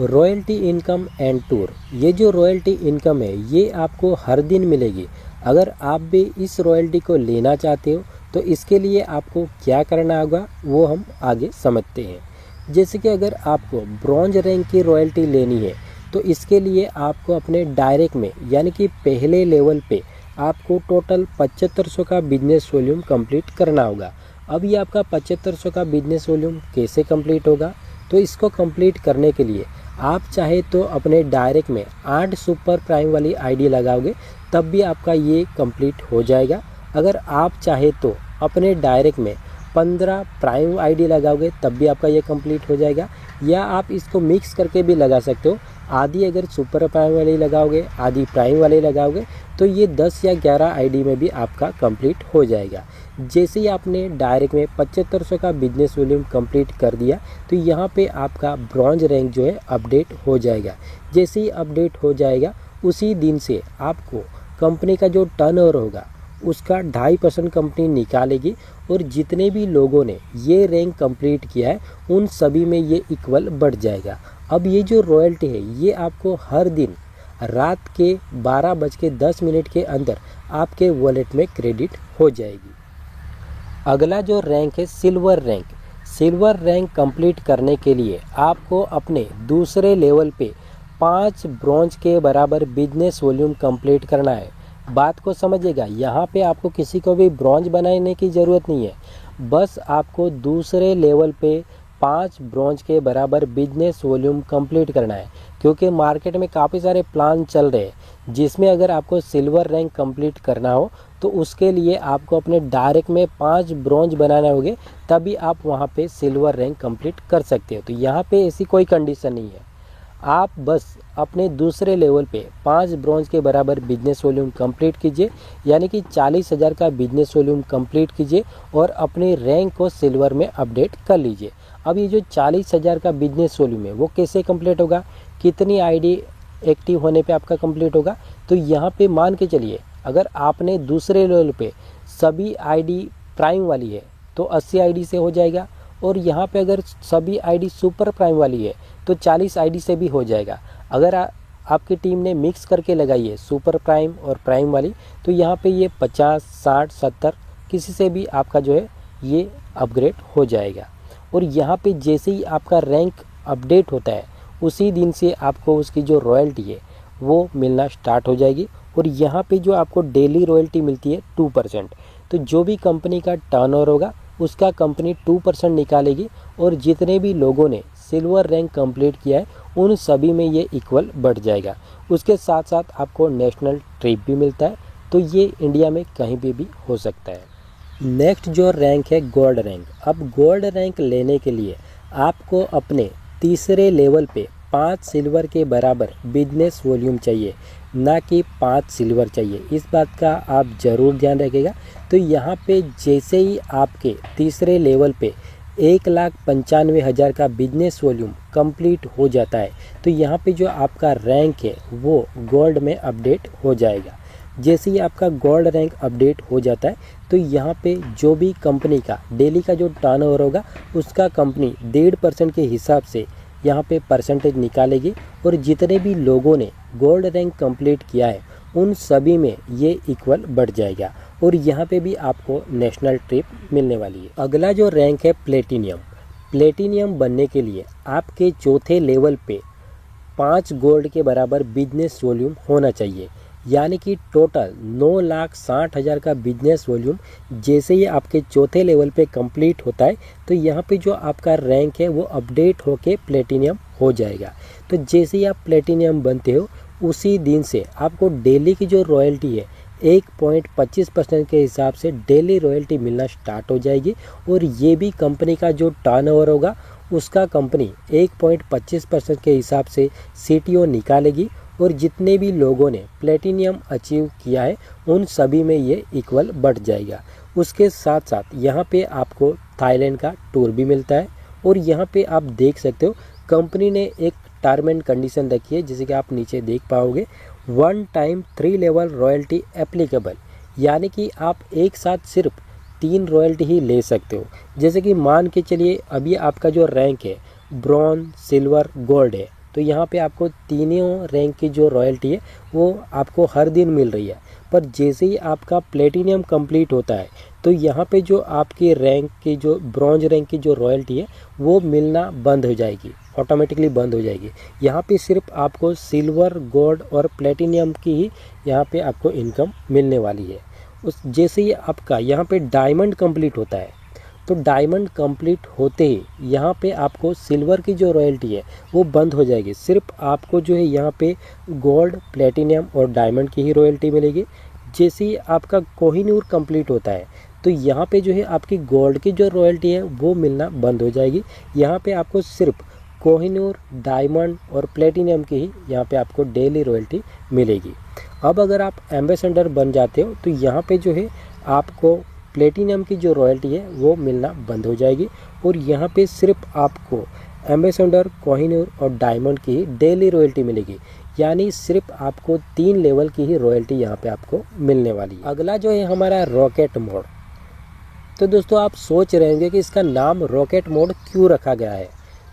रॉयल्टी इनकम एंड टूर, ये जो रॉयल्टी इनकम है ये आपको हर दिन मिलेगी। अगर आप भी इस रॉयल्टी को लेना चाहते हो तो इसके लिए आपको क्या करना होगा वो हम आगे समझते हैं। जैसे कि अगर आपको ब्रॉन्ज रैंक की रॉयल्टी लेनी है तो इसके लिए आपको अपने डायरेक्ट में यानी कि पहले लेवल पे आपको टोटल 7500 का बिजनेस वॉल्यूम कंप्लीट करना होगा। अब ये आपका 7500 का बिजनेस वॉल्यूम कैसे कंप्लीट होगा? तो इसको कंप्लीट करने के लिए आप चाहे तो अपने डायरेक्ट में 8 सुपर प्राइम वाली आईडी लगाओगे तब भी आपका ये कंप्लीट हो जाएगा। अगर आप चाहे तो अपने डायरेक्ट में 15 प्राइम आईडी लगाओगे तब भी आपका ये कंप्लीट हो जाएगा, या आप इसको मिक्स करके भी लगा सकते हो। आधी अगर सुपर प्राइम वाले लगाओगे आधी प्राइम वाले लगाओगे तो ये 10 या 11 आईडी में भी आपका कंप्लीट हो जाएगा। जैसे ही आपने डायरेक्ट में 7500 का बिजनेस वॉल्यूम कंप्लीट कर दिया तो यहाँ पे आपका ब्रॉन्ज रैंक जो है अपडेट हो जाएगा। जैसे ही अपडेट हो जाएगा उसी दिन से आपको कंपनी का जो टर्नओवर होगा उसका 2.5% कंपनी निकालेगी, और जितने भी लोगों ने ये रैंक कंप्लीट किया है उन सभी में ये इक्वल बढ़ जाएगा। अब ये जो रॉयल्टी है ये आपको हर दिन रात के 12:10 के अंदर आपके वॉलेट में क्रेडिट हो जाएगी। अगला जो रैंक है silver rank. Silver rank complete करने के लिए आपको अपने दूसरे लेवल पे 5 ब्रॉन्ज के बराबर बिजनेस वॉल्यूम कंप्लीट करना है। बात को समझिएगा, यहाँ पे आपको किसी को भी ब्रॉन्ज बनाने की ज़रूरत नहीं है। बस आपको दूसरे लेवल पे 5 ब्रॉन्ज के बराबर बिजनेस वॉल्यूम कंप्लीट करना है, क्योंकि मार्केट में काफ़ी सारे प्लान चल रहे हैं जिसमें अगर आपको सिल्वर रैंक कंप्लीट करना हो तो उसके लिए आपको अपने डायरेक्ट में 5 ब्रॉन्ज बनाने होंगे, तभी आप वहाँ पे सिल्वर रैंक कंप्लीट कर सकते हो। तो यहाँ पे ऐसी कोई कंडीशन नहीं है। आप बस अपने दूसरे लेवल पे 5 ब्रॉन्ज के बराबर बिजनेस वॉल्यूम कंप्लीट कीजिए, यानी कि 40,000 का बिजनेस वॉल्यूम कंप्लीट कीजिए और अपने रैंक को सिल्वर में अपडेट कर लीजिए। अब ये जो 40,000 का बिजनेस वॉल्यूम है वो कैसे कंप्लीट होगा, कितनी आईडी एक्टिव होने पे आपका कंप्लीट होगा? तो यहाँ पे मान के चलिए अगर आपने दूसरे लेवल पे सभी आईडी प्राइम वाली है तो 80 आईडी से हो जाएगा, और यहाँ पे अगर सभी आईडी सुपर प्राइम वाली है तो 40 आईडी से भी हो जाएगा। अगर आपकी टीम ने मिक्स करके लगाई है सुपर प्राइम और प्राइम वाली, तो यहाँ पे ये 50, 60, 70 किसी से भी आपका जो है ये अपग्रेड हो जाएगा। और यहाँ पे जैसे ही आपका रैंक अपडेट होता है उसी दिन से आपको उसकी जो रॉयल्टी है वो मिलना स्टार्ट हो जाएगी। और यहाँ पे जो आपको डेली रॉयल्टी मिलती है 2%, तो जो भी कंपनी का टर्नओवर होगा उसका कंपनी 2% निकालेगी। और जितने भी लोगों ने सिल्वर रैंक कंप्लीट किया है उन सभी में ये इक्वल बढ़ जाएगा। उसके साथ साथ आपको नेशनल ट्रिप भी मिलता है, तो ये इंडिया में कहीं भी हो सकता है। नेक्स्ट जो रैंक है गोल्ड रैंक। अब गोल्ड रैंक लेने के लिए आपको अपने तीसरे लेवल पे 5 सिल्वर के बराबर बिजनेस वॉल्यूम चाहिए, ना कि 5 सिल्वर चाहिए। इस बात का आप ज़रूर ध्यान रखिएगा। तो यहाँ पे जैसे ही आपके तीसरे लेवल पे 1,95,000 का बिजनेस वॉल्यूम कंप्लीट हो जाता है, तो यहाँ पे जो आपका रैंक है वो गोल्ड में अपडेट हो जाएगा। जैसे ही आपका गोल्ड रैंक अपडेट हो जाता है तो यहाँ पे जो भी कंपनी का डेली का जो टर्नओवर होगा उसका कंपनी 1.5% के हिसाब से यहाँ पे परसेंटेज निकालेगी। और जितने भी लोगों ने गोल्ड रैंक कंप्लीट किया है उन सभी में ये इक्वल बढ़ जाएगा। और यहाँ पे भी आपको नेशनल ट्रिप मिलने वाली है। अगला जो रैंक है प्लेटिनियम। प्लेटिनियम बनने के लिए आपके चौथे लेवल पे 5 गोल्ड के बराबर बिजनेस वॉल्यूम होना चाहिए, यानी कि टोटल 9,60,000 का बिजनेस वॉल्यूम जैसे ही आपके चौथे लेवल पे कंप्लीट होता है तो यहाँ पे जो आपका रैंक है वो अपडेट होके प्लेटिनियम हो जाएगा। तो जैसे ही आप प्लेटिनियम बनते हो उसी दिन से आपको डेली की जो रॉयल्टी है 1.25% के हिसाब से डेली रॉयल्टी मिलना स्टार्ट हो जाएगी। और ये भी कंपनी का जो टर्नओवर होगा उसका कंपनी 1.25% के हिसाब से CTO निकालेगी। और जितने भी लोगों ने प्लेटिनियम अचीव किया है उन सभी में ये इक्वल बढ़ जाएगा। उसके साथ साथ यहाँ पे आपको थाईलैंड का टूर भी मिलता है। और यहाँ पे आप देख सकते हो कंपनी ने एक टर्म एंड कंडीशन रखी है, जैसे कि आप नीचे देख पाओगे, 1 टाइम 3 लेवल रॉयल्टी एप्लीकेबल, यानी कि आप एक साथ सिर्फ 3 रॉयल्टी ही ले सकते हो। जैसे कि मान के चलिए अभी आपका जो रैंक है ब्रॉन्ज, सिल्वर, गोल्ड है, तो यहाँ पे आपको तीनों रैंक की जो रॉयल्टी है वो आपको हर दिन मिल रही है। पर जैसे ही आपका प्लेटिनियम कंप्लीट होता है तो यहाँ पे जो आपकी रैंक की जो ब्रॉन्ज रैंक की जो रॉयल्टी है वो मिलना बंद हो जाएगी, ऑटोमेटिकली बंद हो जाएगी। यहाँ पे सिर्फ आपको सिल्वर, गोल्ड और प्लेटिनियम की ही यहाँ पे आपको इनकम मिलने वाली है। उस जैसे ही आपका यहाँ पे डायमंड कंप्लीट होता है तो डायमंड कंप्लीट होते ही यहाँ पे आपको सिल्वर की जो रॉयल्टी है वो बंद हो जाएगी। सिर्फ आपको जो है यहाँ पे गोल्ड, प्लेटिनियम और डायमंड की ही रॉयल्टी मिलेगी। जैसे ही आपका कोहिनूर कंप्लीट होता है तो यहाँ पे जो है आपकी गोल्ड की जो रॉयल्टी है वो मिलना बंद हो जाएगी। यहाँ पे आपको सिर्फ कोहिनूर, डायमंड और प्लेटिनियम की ही यहाँ पे आपको डेली रॉयल्टी मिलेगी। अब अगर आप एम्बेसडर बन जाते हो तो यहाँ पे जो है आपको प्लेटिनियम की जो रॉयल्टी है वो मिलना बंद हो जाएगी। और यहाँ पे सिर्फ आपको एम्बेसडर, कोहिनूर और डायमंड की ही डेली रॉयल्टी मिलेगी, यानी सिर्फ आपको 3 लेवल की ही रॉयल्टी यहाँ पे आपको मिलने वाली है। अगला जो है हमारा रॉकेट मोड। तो दोस्तों आप सोच रहे होंगे कि इसका नाम रॉकेट मोड क्यों रखा गया है।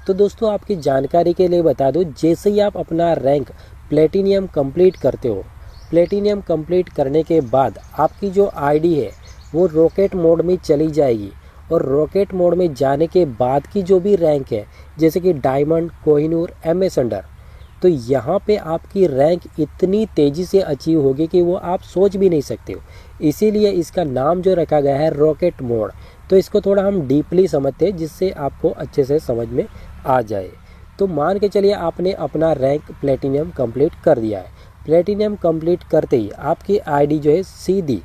तो दोस्तों आपकी जानकारी के लिए बता दूं, जैसे ही आप अपना रैंक प्लेटिनियम कंप्लीट करते हो, प्लेटिनियम कंप्लीट करने के बाद आपकी जो आईडी है वो रॉकेट मोड में चली जाएगी। और रॉकेट मोड में जाने के बाद की जो भी रैंक है जैसे कि डायमंड, कोहिनूर, एम्बेसडर, तो यहाँ पे आपकी रैंक इतनी तेज़ी से अचीव होगी कि वो आप सोच भी नहीं सकते हो। इसीलिए इसका नाम जो रखा गया है रॉकेट मोड। तो इसको थोड़ा हम डीपली समझते हैं जिससे आपको अच्छे से समझ में आ जाए। तो मान के चलिए आपने अपना रैंक प्लेटिनियम कंप्लीट कर दिया है। प्लेटिनियम कंप्लीट करते ही आपकी आईडी जो है सीधी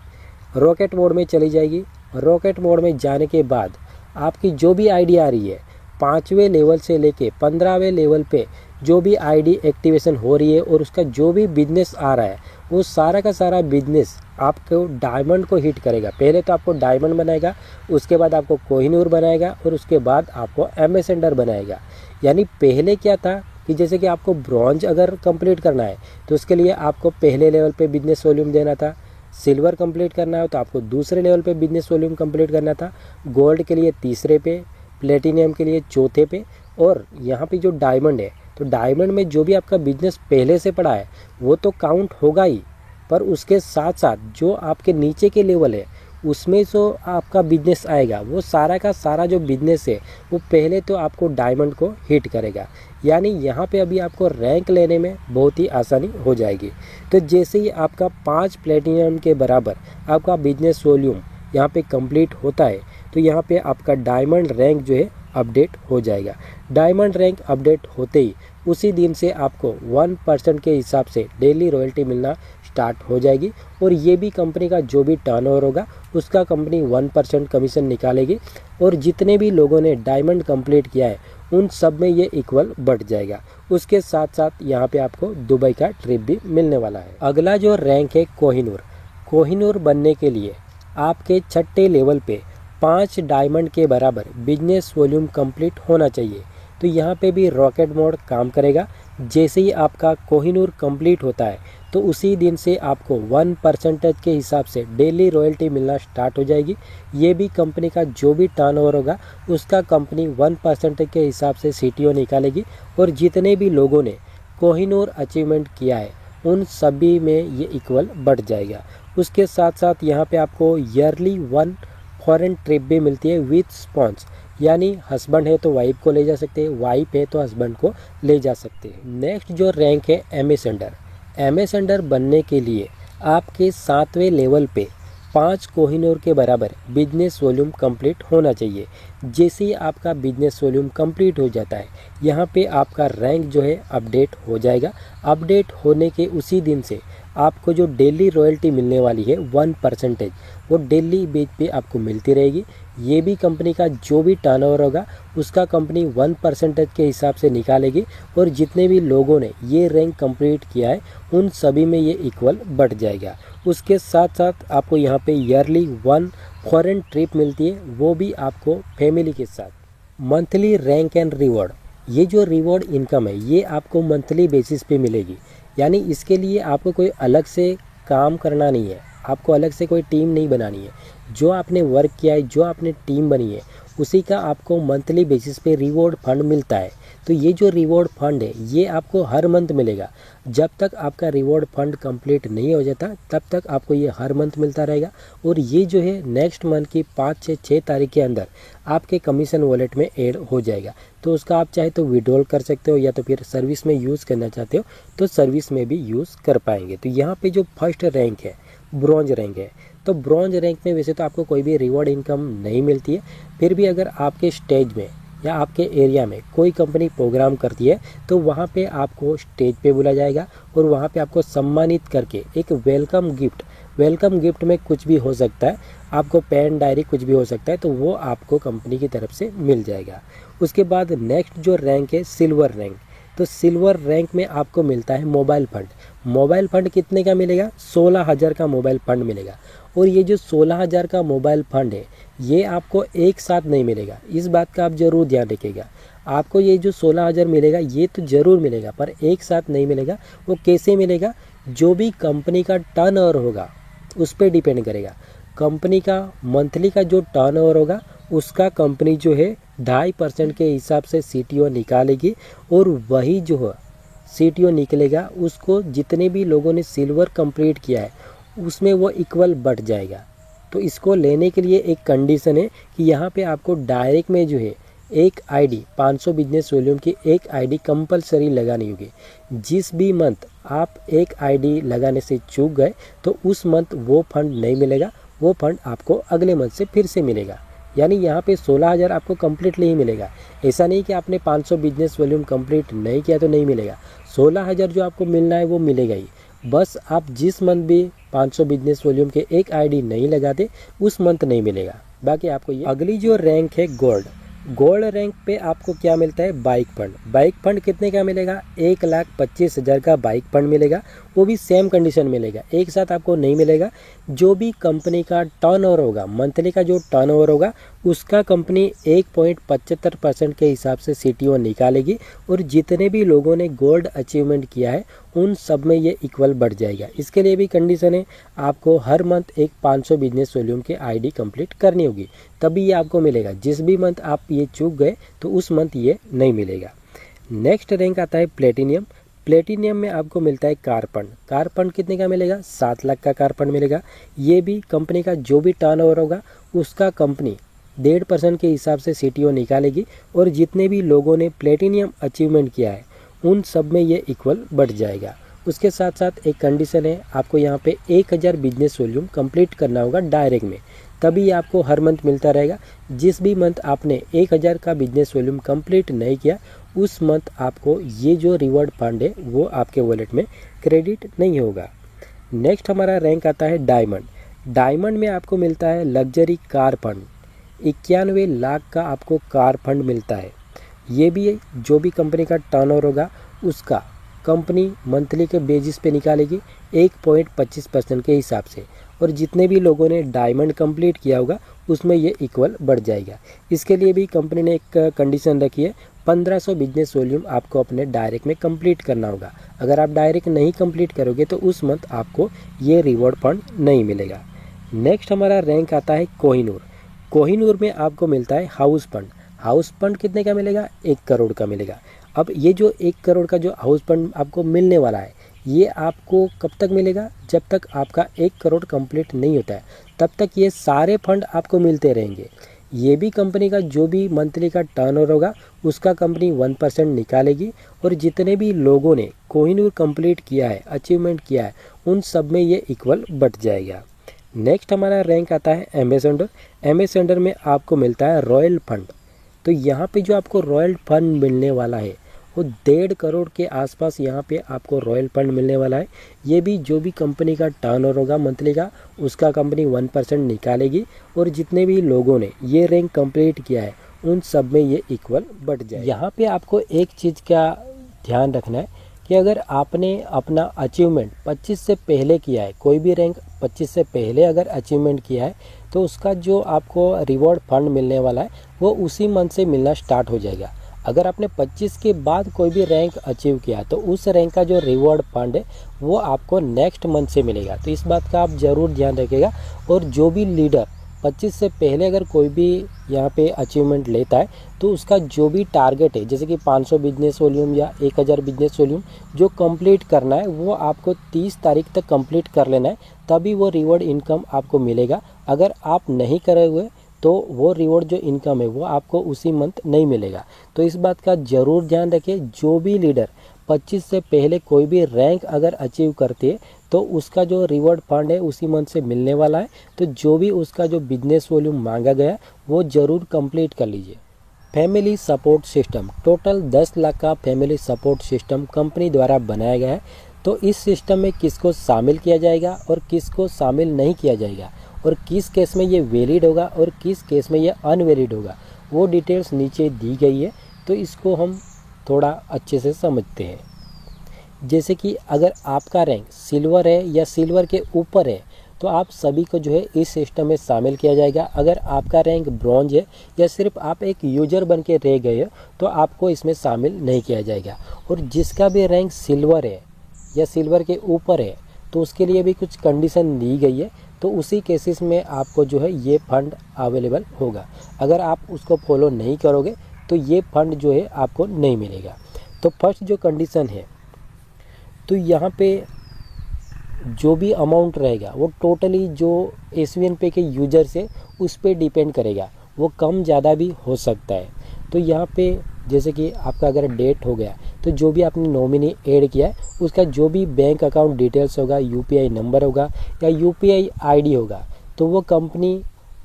रॉकेट मोड में चली जाएगी। रॉकेट मोड में जाने के बाद आपकी जो भी आईडी आ रही है 5वें लेवल से लेके 15वें लेवल पे जो भी आईडी एक्टिवेशन हो रही है और उसका जो भी बिजनेस आ रहा है वो सारा का सारा बिजनेस आपको डायमंड को हिट करेगा। पहले तो आपको डायमंड बनाएगा, उसके बाद आपको कोहिनूर बनाएगा और उसके बाद आपको एम्बेसडर बनाएगा। यानी पहले क्या था कि जैसे कि आपको ब्रॉन्ज अगर कंप्लीट करना है तो उसके लिए आपको पहले लेवल पे बिजनेस वॉल्यूम देना था, सिल्वर कंप्लीट करना है तो आपको दूसरे लेवल पे बिजनेस वॉल्यूम कंप्लीट करना था, गोल्ड के लिए तीसरे पे, प्लेटिनियम के लिए चौथे पे, और यहाँ पे जो डायमंड है तो डायमंड में जो भी आपका बिजनेस पहले से पड़ा है वो तो काउंट होगा ही, पर उसके साथ साथ जो आपके नीचे के लेवल है उसमें जो आपका बिजनेस आएगा वो सारा का सारा जो बिजनेस है वो पहले तो आपको डायमंड को हिट करेगा। यानी यहाँ पे अभी आपको रैंक लेने में बहुत ही आसानी हो जाएगी। तो जैसे ही आपका 5 प्लेटिनम के बराबर आपका बिजनेस वॉल्यूम यहाँ पे कंप्लीट होता है तो यहाँ पे आपका डायमंड रैंक जो है अपडेट हो जाएगा। डायमंड रैंक अपडेट होते ही उसी दिन से आपको 1% के हिसाब से डेली रॉयल्टी मिलना स्टार्ट हो जाएगी और ये भी कंपनी का जो भी टर्नओवर होगा उसका कंपनी 1% कमीशन निकालेगी और जितने भी लोगों ने डायमंड कंप्लीट किया है उन सब में ये इक्वल बढ़ जाएगा। उसके साथ साथ यहाँ पे आपको दुबई का ट्रिप भी मिलने वाला है। अगला जो रैंक है कोहिनूर। कोहिनूर बनने के लिए आपके 6ठे लेवल पे 5 डायमंड के बराबर बिजनेस वॉल्यूम कंप्लीट होना चाहिए। तो यहाँ पे भी रॉकेट मोड काम करेगा। जैसे ही आपका कोहिनूर कंप्लीट होता है तो उसी दिन से आपको 1% के हिसाब से डेली रॉयल्टी मिलना स्टार्ट हो जाएगी। ये भी कंपनी का जो भी टर्नओवर होगा उसका कंपनी 1% के हिसाब से CTO निकालेगी और जितने भी लोगों ने कोहिनूर अचीवमेंट किया है उन सभी में ये इक्वल बढ़ जाएगा। उसके साथ साथ यहाँ पे आपको ईयरली 1 फॉरेन ट्रिप भी मिलती है विथ स्पॉन्स, यानी हस्बैंड है तो वाइफ को ले जा सकते हैं, वाइफ है तो हस्बैंड को ले जा सकते हैं। नेक्स्ट जो रैंक है एम्बेसडर। एम्बेसडर बनने के लिए आपके 7वें लेवल पे 5 कोहिनूर के बराबर बिजनेस वॉल्यूम कंप्लीट होना चाहिए। जैसे ही आपका बिजनेस वॉल्यूम कंप्लीट हो जाता है यहाँ पे आपका रैंक जो है अपडेट हो जाएगा। अपडेट होने के उसी दिन से आपको जो डेली रॉयल्टी मिलने वाली है 1% वो डेली बेस पे आपको मिलती रहेगी। ये भी कंपनी का जो भी टर्नओवर होगा उसका कंपनी 1% के हिसाब से निकालेगी और जितने भी लोगों ने ये रैंक कंप्लीट किया है उन सभी में ये इक्वल बढ़ जाएगा। उसके साथ साथ आपको यहाँ पे ईयरली 1 फॉरेन ट्रिप मिलती है, वो भी आपको फैमिली के साथ। Monthly rank and reward. ये जो रिवॉर्ड इनकम है ये आपको मंथली बेसिस पे मिलेगी। यानी इसके लिए आपको कोई अलग से काम करना नहीं है, आपको अलग से कोई टीम नहीं बनानी है। जो आपने वर्क किया है, जो आपने टीम बनी है, उसी का आपको मंथली बेसिस पे रिवॉर्ड फंड मिलता है। तो ये जो रिवॉर्ड फंड है ये आपको हर मंथ मिलेगा। जब तक आपका रिवॉर्ड फंड कंप्लीट नहीं हो जाता तब तक आपको ये हर मंथ मिलता रहेगा और ये जो है नेक्स्ट मंथ की 5 से 6 तारीख के अंदर आपके कमीशन वॉलेट में ऐड हो जाएगा। तो उसका आप चाहे तो विड्रॉल कर सकते हो या तो फिर सर्विस में यूज़ करना चाहते हो तो सर्विस में भी यूज़ कर पाएंगे। तो यहाँ पे जो फर्स्ट रैंक है ब्रॉन्ज रैंक है। तो ब्रॉन्ज रैंक में वैसे तो आपको कोई भी रिवॉर्ड इनकम नहीं मिलती है, फिर भी अगर आपके स्टेज में या आपके एरिया में कोई कंपनी प्रोग्राम करती है तो वहाँ पे आपको स्टेज पे बुलाया जाएगा और वहाँ पे आपको सम्मानित करके एक वेलकम गिफ्ट में कुछ भी हो सकता है, आपको पेन डायरी कुछ भी हो सकता है, तो वो आपको कंपनी की तरफ से मिल जाएगा। उसके बाद नेक्स्ट जो रैंक है सिल्वर रैंक। तो सिल्वर रैंक में आपको मिलता है मोबाइल फंड। मोबाइल फंड कितने का मिलेगा? 16,000 का मोबाइल फंड मिलेगा। और ये जो 16,000 का मोबाइल फंड है ये आपको एक साथ नहीं मिलेगा, इस बात का आप ज़रूर ध्यान रखिएगा। आपको ये जो 16,000 मिलेगा ये तो ज़रूर मिलेगा पर एक साथ नहीं मिलेगा। वो कैसे मिलेगा? जो भी कंपनी का टर्नओवर होगा उस पर डिपेंड करेगा। कंपनी का मंथली का जो टर्नओवर होगा उसका कंपनी जो है 2.5% के हिसाब से CTO निकालेगी और वही जो है CTO निकलेगा उसको जितने भी लोगों ने सिल्वर कंप्लीट किया है उसमें वो इक्वल बढ़ जाएगा। तो इसको लेने के लिए एक कंडीशन है कि यहाँ पे आपको डायरेक्ट में जो है एक आईडी 500 बिजनेस वॉल्यूम की एक आईडी कंपलसरी लगानी होगी। जिस भी मंथ आप एक आईडी लगाने से चूक गए तो उस मंथ वो फंड नहीं मिलेगा, वो फंड आपको अगले मंथ से फिर से मिलेगा। यानी यहाँ पे 16,000 आपको कंप्लीटली ही मिलेगा। ऐसा नहीं कि आपने 500 बिजनेस वॉल्यूम कंप्लीट नहीं किया तो नहीं मिलेगा। 16,000 जो आपको मिलना है वो मिलेगा ही। बस आप जिस मंथ भी 500 बिजनेस वॉल्यूम के एक आईडी नहीं लगाते उस मंथ नहीं मिलेगा। बाकी आपको ये अगली जो रैंक है गोल्ड रैंक पे आपको क्या मिलता है? बाइक फंड कितने का मिलेगा? 1,25,000 का बाइक फंड मिलेगा। वो भी सेम कंडीशन मिलेगा, एक साथ आपको नहीं मिलेगा। जो भी कंपनी का टर्नओवर होगा, मंथली का जो टर्नओवर होगा उसका कंपनी 1.75% के हिसाब से CTO निकालेगी और जितने भी लोगों ने गोल्ड अचीवमेंट किया है उन सब में ये इक्वल बढ़ जाएगा। इसके लिए भी कंडीशन है, आपको हर मंथ एक 500 बिजनेस वॉल्यूम के आईडी कंप्लीट करनी होगी तभी ये आपको मिलेगा। जिस भी मंथ आप ये चूक गए तो उस मंथ ये नहीं मिलेगा। नेक्स्ट रैंक आता है प्लेटिनियम। प्लेटिनियम में आपको मिलता है कार फंड। कार फंड कितने का मिलेगा? 7 लाख का कार फंड मिलेगा। ये भी कंपनी का जो भी टर्नओवर होगा उसका कंपनी 1.5% के हिसाब से CTO निकालेगी और जितने भी लोगों ने प्लेटिनियम अचीवमेंट किया है उन सब में ये इक्वल बढ़ जाएगा। उसके साथ साथ एक कंडीशन है, आपको यहाँ पे 1000 बिजनेस वॉल्यूम कंप्लीट करना होगा डायरेक्ट में, तभी आपको हर मंथ मिलता रहेगा। जिस भी मंथ आपने 1000 का बिजनेस वॉल्यूम कंप्लीट नहीं किया उस मंथ आपको ये जो रिवॉर्ड फंड है वो आपके वॉलेट में क्रेडिट नहीं होगा। नेक्स्ट हमारा रैंक आता है डायमंड। डायमंड में आपको मिलता है लग्जरी कार फंड। 91 लाख का आपको कार फंड मिलता है। ये भी जो भी कंपनी का टर्नओवर होगा उसका कंपनी मंथली के बेसिस पे निकालेगी 1.25% के हिसाब से, और जितने भी लोगों ने डायमंड कंप्लीट किया होगा उसमें ये इक्वल बढ़ जाएगा। इसके लिए भी कंपनी ने एक कंडीशन रखी है, 1500 बिजनेस वॉल्यूम आपको अपने डायरेक्ट में कंप्लीट करना होगा। अगर आप डायरेक्ट नहीं कंप्लीट करोगे तो उस मंथ आपको ये रिवॉर्ड फंड नहीं मिलेगा। नेक्स्ट हमारा रैंक आता है कोहिनूर। कोहिनूर में आपको मिलता है हाउस फंड। हाउस फंड कितने का मिलेगा? 1 करोड़ का मिलेगा। अब ये जो 1 करोड़ का जो हाउस फंड आपको मिलने वाला है ये आपको कब तक मिलेगा? जब तक आपका 1 करोड़ कंप्लीट नहीं होता है तब तक ये सारे फंड आपको मिलते रहेंगे। ये भी कंपनी का जो भी मंथली का टर्नओवर होगा उसका कंपनी 1% निकालेगी, और जितने भी लोगों ने कोहिनूर कंप्लीट किया है, अचीवमेंट किया है, उन सब में ये इक्वल बढ़ जाएगा। नेक्स्ट हमारा रैंक आता है एम्बेसडर। एम्बेसडर में आपको मिलता है रॉयल फंड। तो यहाँ पे जो आपको रॉयल फंड मिलने वाला है वो 1.5 करोड़ के आसपास यहाँ पे आपको रॉयल फंड मिलने वाला है। ये भी जो भी कंपनी का टर्नओवर होगा मंथली का उसका कंपनी 1% निकालेगी, और जितने भी लोगों ने ये रैंक कंप्लीट किया है उन सब में ये इक्वल बढ़ जाए। यहाँ पे आपको एक चीज़ का ध्यान रखना है कि अगर आपने अपना अचीवमेंट 25 से पहले किया है, कोई भी रैंक 25 से पहले अगर अचीवमेंट किया है तो उसका जो आपको रिवॉर्ड फंड मिलने वाला है वो उसी मंथ से मिलना स्टार्ट हो जाएगा। अगर आपने 25 के बाद कोई भी रैंक अचीव किया तो उस रैंक का जो रिवॉर्ड फंड है वो आपको नेक्स्ट मंथ से मिलेगा। तो इस बात का आप ज़रूर ध्यान रखिएगा। और जो भी लीडर 25 से पहले अगर कोई भी यहाँ पे अचीवमेंट लेता है तो उसका जो भी टारगेट है, जैसे कि 500 बिजनेस वॉल्यूम या 1000 बिजनेस वॉल्यूम जो कंप्लीट करना है वो आपको 30 तारीख तक कंप्लीट कर लेना है, तभी वो रिवॉर्ड इनकम आपको मिलेगा। अगर आप नहीं करे हुए तो वो रिवॉर्ड जो इनकम है वो आपको उसी मंथ नहीं मिलेगा। तो इस बात का ज़रूर ध्यान रखिए। जो भी लीडर 25 से पहले कोई भी रैंक अगर अचीव करते हैं तो उसका जो रिवॉर्ड फंड है उसी मंथ से मिलने वाला है। तो जो भी उसका जो बिजनेस वॉल्यूम मांगा गया वो ज़रूर कंप्लीट कर लीजिए। Family support system, total 10 lakh का फैमिली सपोर्ट सिस्टम कंपनी द्वारा बनाया गया है। तो इस सिस्टम में किसको शामिल किया जाएगा और किसको शामिल नहीं किया जाएगा, और किस केस में ये वैलिड होगा और किस केस में ये अनवैलिड होगा, वो डिटेल्स नीचे दी गई है। तो इसको हम थोड़ा अच्छे से समझते हैं। जैसे कि अगर आपका रैंक सिल्वर है या सिल्वर के ऊपर है तो आप सभी को जो है इस सिस्टम में शामिल किया जाएगा। अगर आपका रैंक ब्रॉन्ज है या सिर्फ आप एक यूजर बन के रह गए हो तो आपको इसमें शामिल नहीं किया जाएगा। और जिसका भी रैंक सिल्वर है या सिल्वर के ऊपर है तो उसके लिए भी कुछ कंडीशन दी गई है। तो उसी केसेस में आपको जो है ये फंड अवेलेबल होगा। अगर आप उसको फॉलो नहीं करोगे तो ये फंड जो है आपको नहीं मिलेगा। तो फर्स्ट जो कंडीशन है, तो यहाँ पे जो भी अमाउंट रहेगा वो टोटली जो SVN पे के यूजर से उस पर डिपेंड करेगा, वो कम ज़्यादा भी हो सकता है। तो यहाँ पे जैसे कि आपका अगर डेट हो गया तो जो भी आपने नॉमिनी ऐड किया है उसका जो भी बैंक अकाउंट डिटेल्स होगा, UPI नंबर होगा या UPI ID होगा, तो वो कंपनी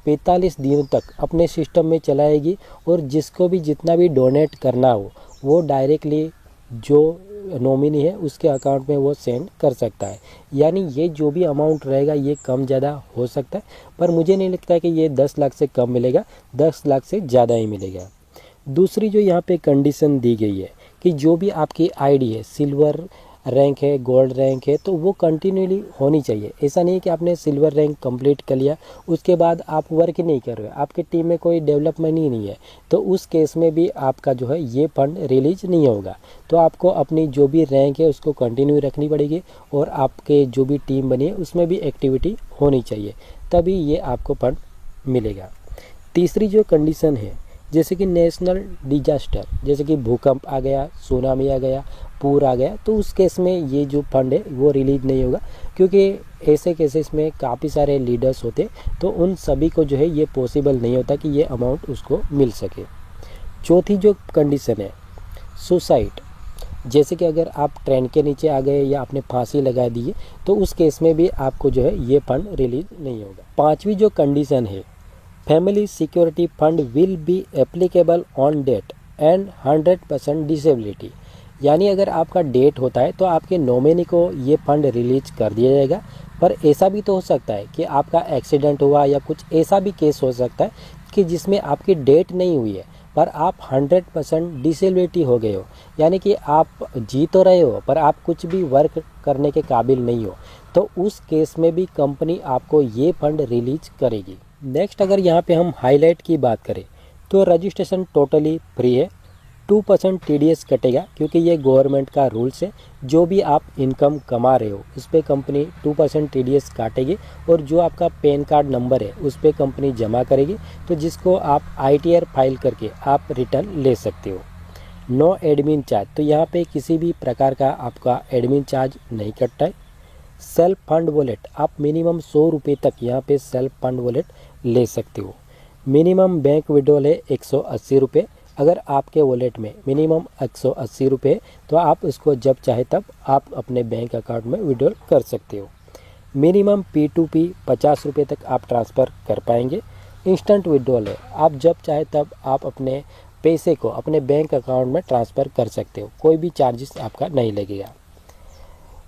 45 दिनों तक अपने सिस्टम में चलाएगी। और जिसको भी जितना भी डोनेट करना हो वो डायरेक्टली जो नॉमिनी है उसके अकाउंट में वो सेंड कर सकता है। यानी ये जो भी अमाउंट रहेगा ये कम ज़्यादा हो सकता है, पर मुझे नहीं लगता है कि ये 10 लाख से कम मिलेगा, 10 लाख से ज़्यादा ही मिलेगा। दूसरी जो यहाँ पे कंडीशन दी गई है कि जो भी आपकी ID है, सिल्वर रैंक है, गोल्ड रैंक है, तो वो कंटिन्यूली होनी चाहिए। ऐसा नहीं है कि आपने सिल्वर रैंक कंप्लीट कर लिया उसके बाद आप वर्क नहीं कर रहे हो, आपकी टीम में कोई डेवलपमेंट ही नहीं है, तो उस केस में भी आपका जो है ये फंड रिलीज नहीं होगा। तो आपको अपनी जो भी रैंक है उसको कंटिन्यू रखनी पड़ेगी और आपके जो भी टीम बनी है उसमें भी एक्टिविटी होनी चाहिए, तभी ये आपको फंड मिलेगा। तीसरी जो कंडीशन है जैसे कि नेशनल डिजास्टर, जैसे कि भूकंप आ गया, सुनामी आ गया, पूर आ गया, तो उस केस में ये जो फंड है वो रिलीज नहीं होगा, क्योंकि ऐसे केसेस में काफ़ी सारे लीडर्स होते, तो उन सभी को जो है ये पॉसिबल नहीं होता कि ये अमाउंट उसको मिल सके। चौथी जो कंडीशन है सुसाइड, जैसे कि अगर आप ट्रेन के नीचे आ गए या आपने फांसी लगा दी है, तो उस केस में भी आपको जो है ये फंड रिलीज नहीं होगा। पांचवी जो कंडीशन है family security fund will be applicable on death and 100% disability, यानी अगर आपका डेट होता है तो आपके नॉमिनी को ये फंड रिलीज कर दिया जाएगा। पर ऐसा भी तो हो सकता है कि आपका एक्सीडेंट हुआ या कुछ ऐसा भी केस हो सकता है कि जिसमें आपकी डेट नहीं हुई है पर आप 100% डिसेबिलिटी हो गए हो, यानी कि आप जी तो रहे हो पर आप कुछ भी वर्क करने के काबिल नहीं हो, तो उस केस में भी कंपनी आपको ये फंड रिलीज करेगी। नेक्स्ट अगर यहाँ पे हम हाईलाइट की बात करें तो रजिस्ट्रेशन टोटली फ्री है, 2% TDS कटेगा क्योंकि ये गवर्नमेंट का रूल्स है। जो भी आप इनकम कमा रहे हो उस पर कंपनी 2% TDS काटेगी, और जो आपका पैन कार्ड नंबर है उस पर कंपनी जमा करेगी, तो जिसको आप ITR फाइल करके आप रिटर्न ले सकते हो। नो एडमिन चार्ज, तो यहाँ पे किसी भी प्रकार का आपका एडमिन चार्ज नहीं कटता है। सेल्फ फंड वॉलेट, आप मिनिमम 100 रुपये तक यहाँ पे सेल्फ फंड वॉलेट ले सकते हो। मिनिमम बैंक विड्रॉल है 180 रुपये। अगर आपके वॉलेट में मिनिमम 180 रुपये तो आप उसको जब चाहे तब आप अपने बैंक अकाउंट में विड्रॉल कर सकते हो। मिनिमम P2P 50 रुपये तक आप ट्रांसफ़र कर पाएंगे। इंस्टेंट विड्रॉल है, आप जब चाहे तब आप अपने पैसे को अपने बैंक अकाउंट में ट्रांसफ़र कर सकते हो, कोई भी चार्जेस आपका नहीं लगेगा।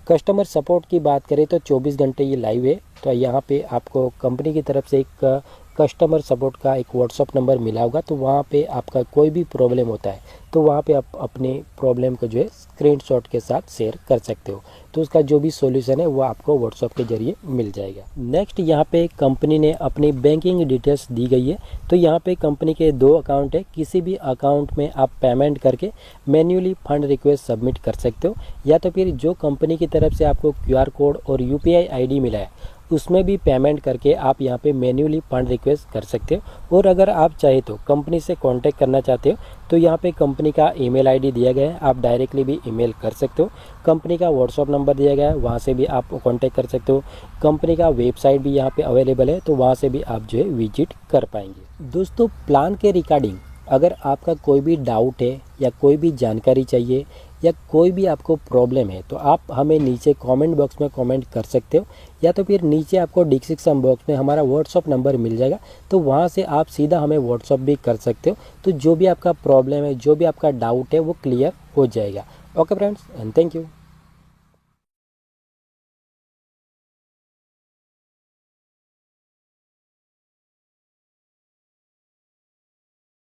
कस्टमर सपोर्ट की बात करें तो 24 घंटे ये लाइव है, तो यहाँ पे आपको कंपनी की तरफ से एक कस्टमर सपोर्ट का एक व्हाट्सअप नंबर मिला होगा, तो वहाँ पे आपका कोई भी प्रॉब्लम होता है तो वहाँ पे आप अपनी प्रॉब्लम को जो है स्क्रीनशॉट के साथ शेयर कर सकते हो, तो उसका जो भी सॉल्यूशन है वो आपको व्हाट्सअप के जरिए मिल जाएगा। नेक्स्ट यहाँ पे कंपनी ने अपनी बैंकिंग डिटेल्स दी गई है, तो यहाँ पे कंपनी के 2 अकाउंट है, किसी भी अकाउंट में आप पेमेंट करके मैन्युअली फंड रिक्वेस्ट सबमिट कर सकते हो, या तो फिर जो कंपनी की तरफ से आपको QR कोड और UPI ID मिला है उसमें भी पेमेंट करके आप यहाँ पे मैन्युअली फंड रिक्वेस्ट कर सकते हो। और अगर आप चाहे तो कंपनी से कांटेक्ट करना चाहते हो तो यहाँ पे कंपनी का ईमेल ID दिया गया है, आप डायरेक्टली भी ईमेल कर सकते हो। कंपनी का व्हाट्सअप नंबर दिया गया है, वहाँ से भी आप कांटेक्ट कर सकते हो। कंपनी का वेबसाइट भी यहाँ पे अवेलेबल है, तो वहाँ से भी आप जो है विजिट कर पाएंगे। दोस्तों प्लान के रिगार्डिंग अगर आपका कोई भी डाउट है या कोई भी जानकारी चाहिए या कोई भी आपको प्रॉब्लम है तो आप हमें नीचे कमेंट बॉक्स में कमेंट कर सकते हो, या तो फिर नीचे आपको डिस्क्रिप्शन बॉक्स में हमारा व्हाट्सअप नंबर मिल जाएगा, तो वहाँ से आप सीधा हमें व्हाट्सअप भी कर सकते हो। तो जो भी आपका प्रॉब्लम है, जो भी आपका डाउट है वो क्लियर हो जाएगा। Okay friends, and thank you.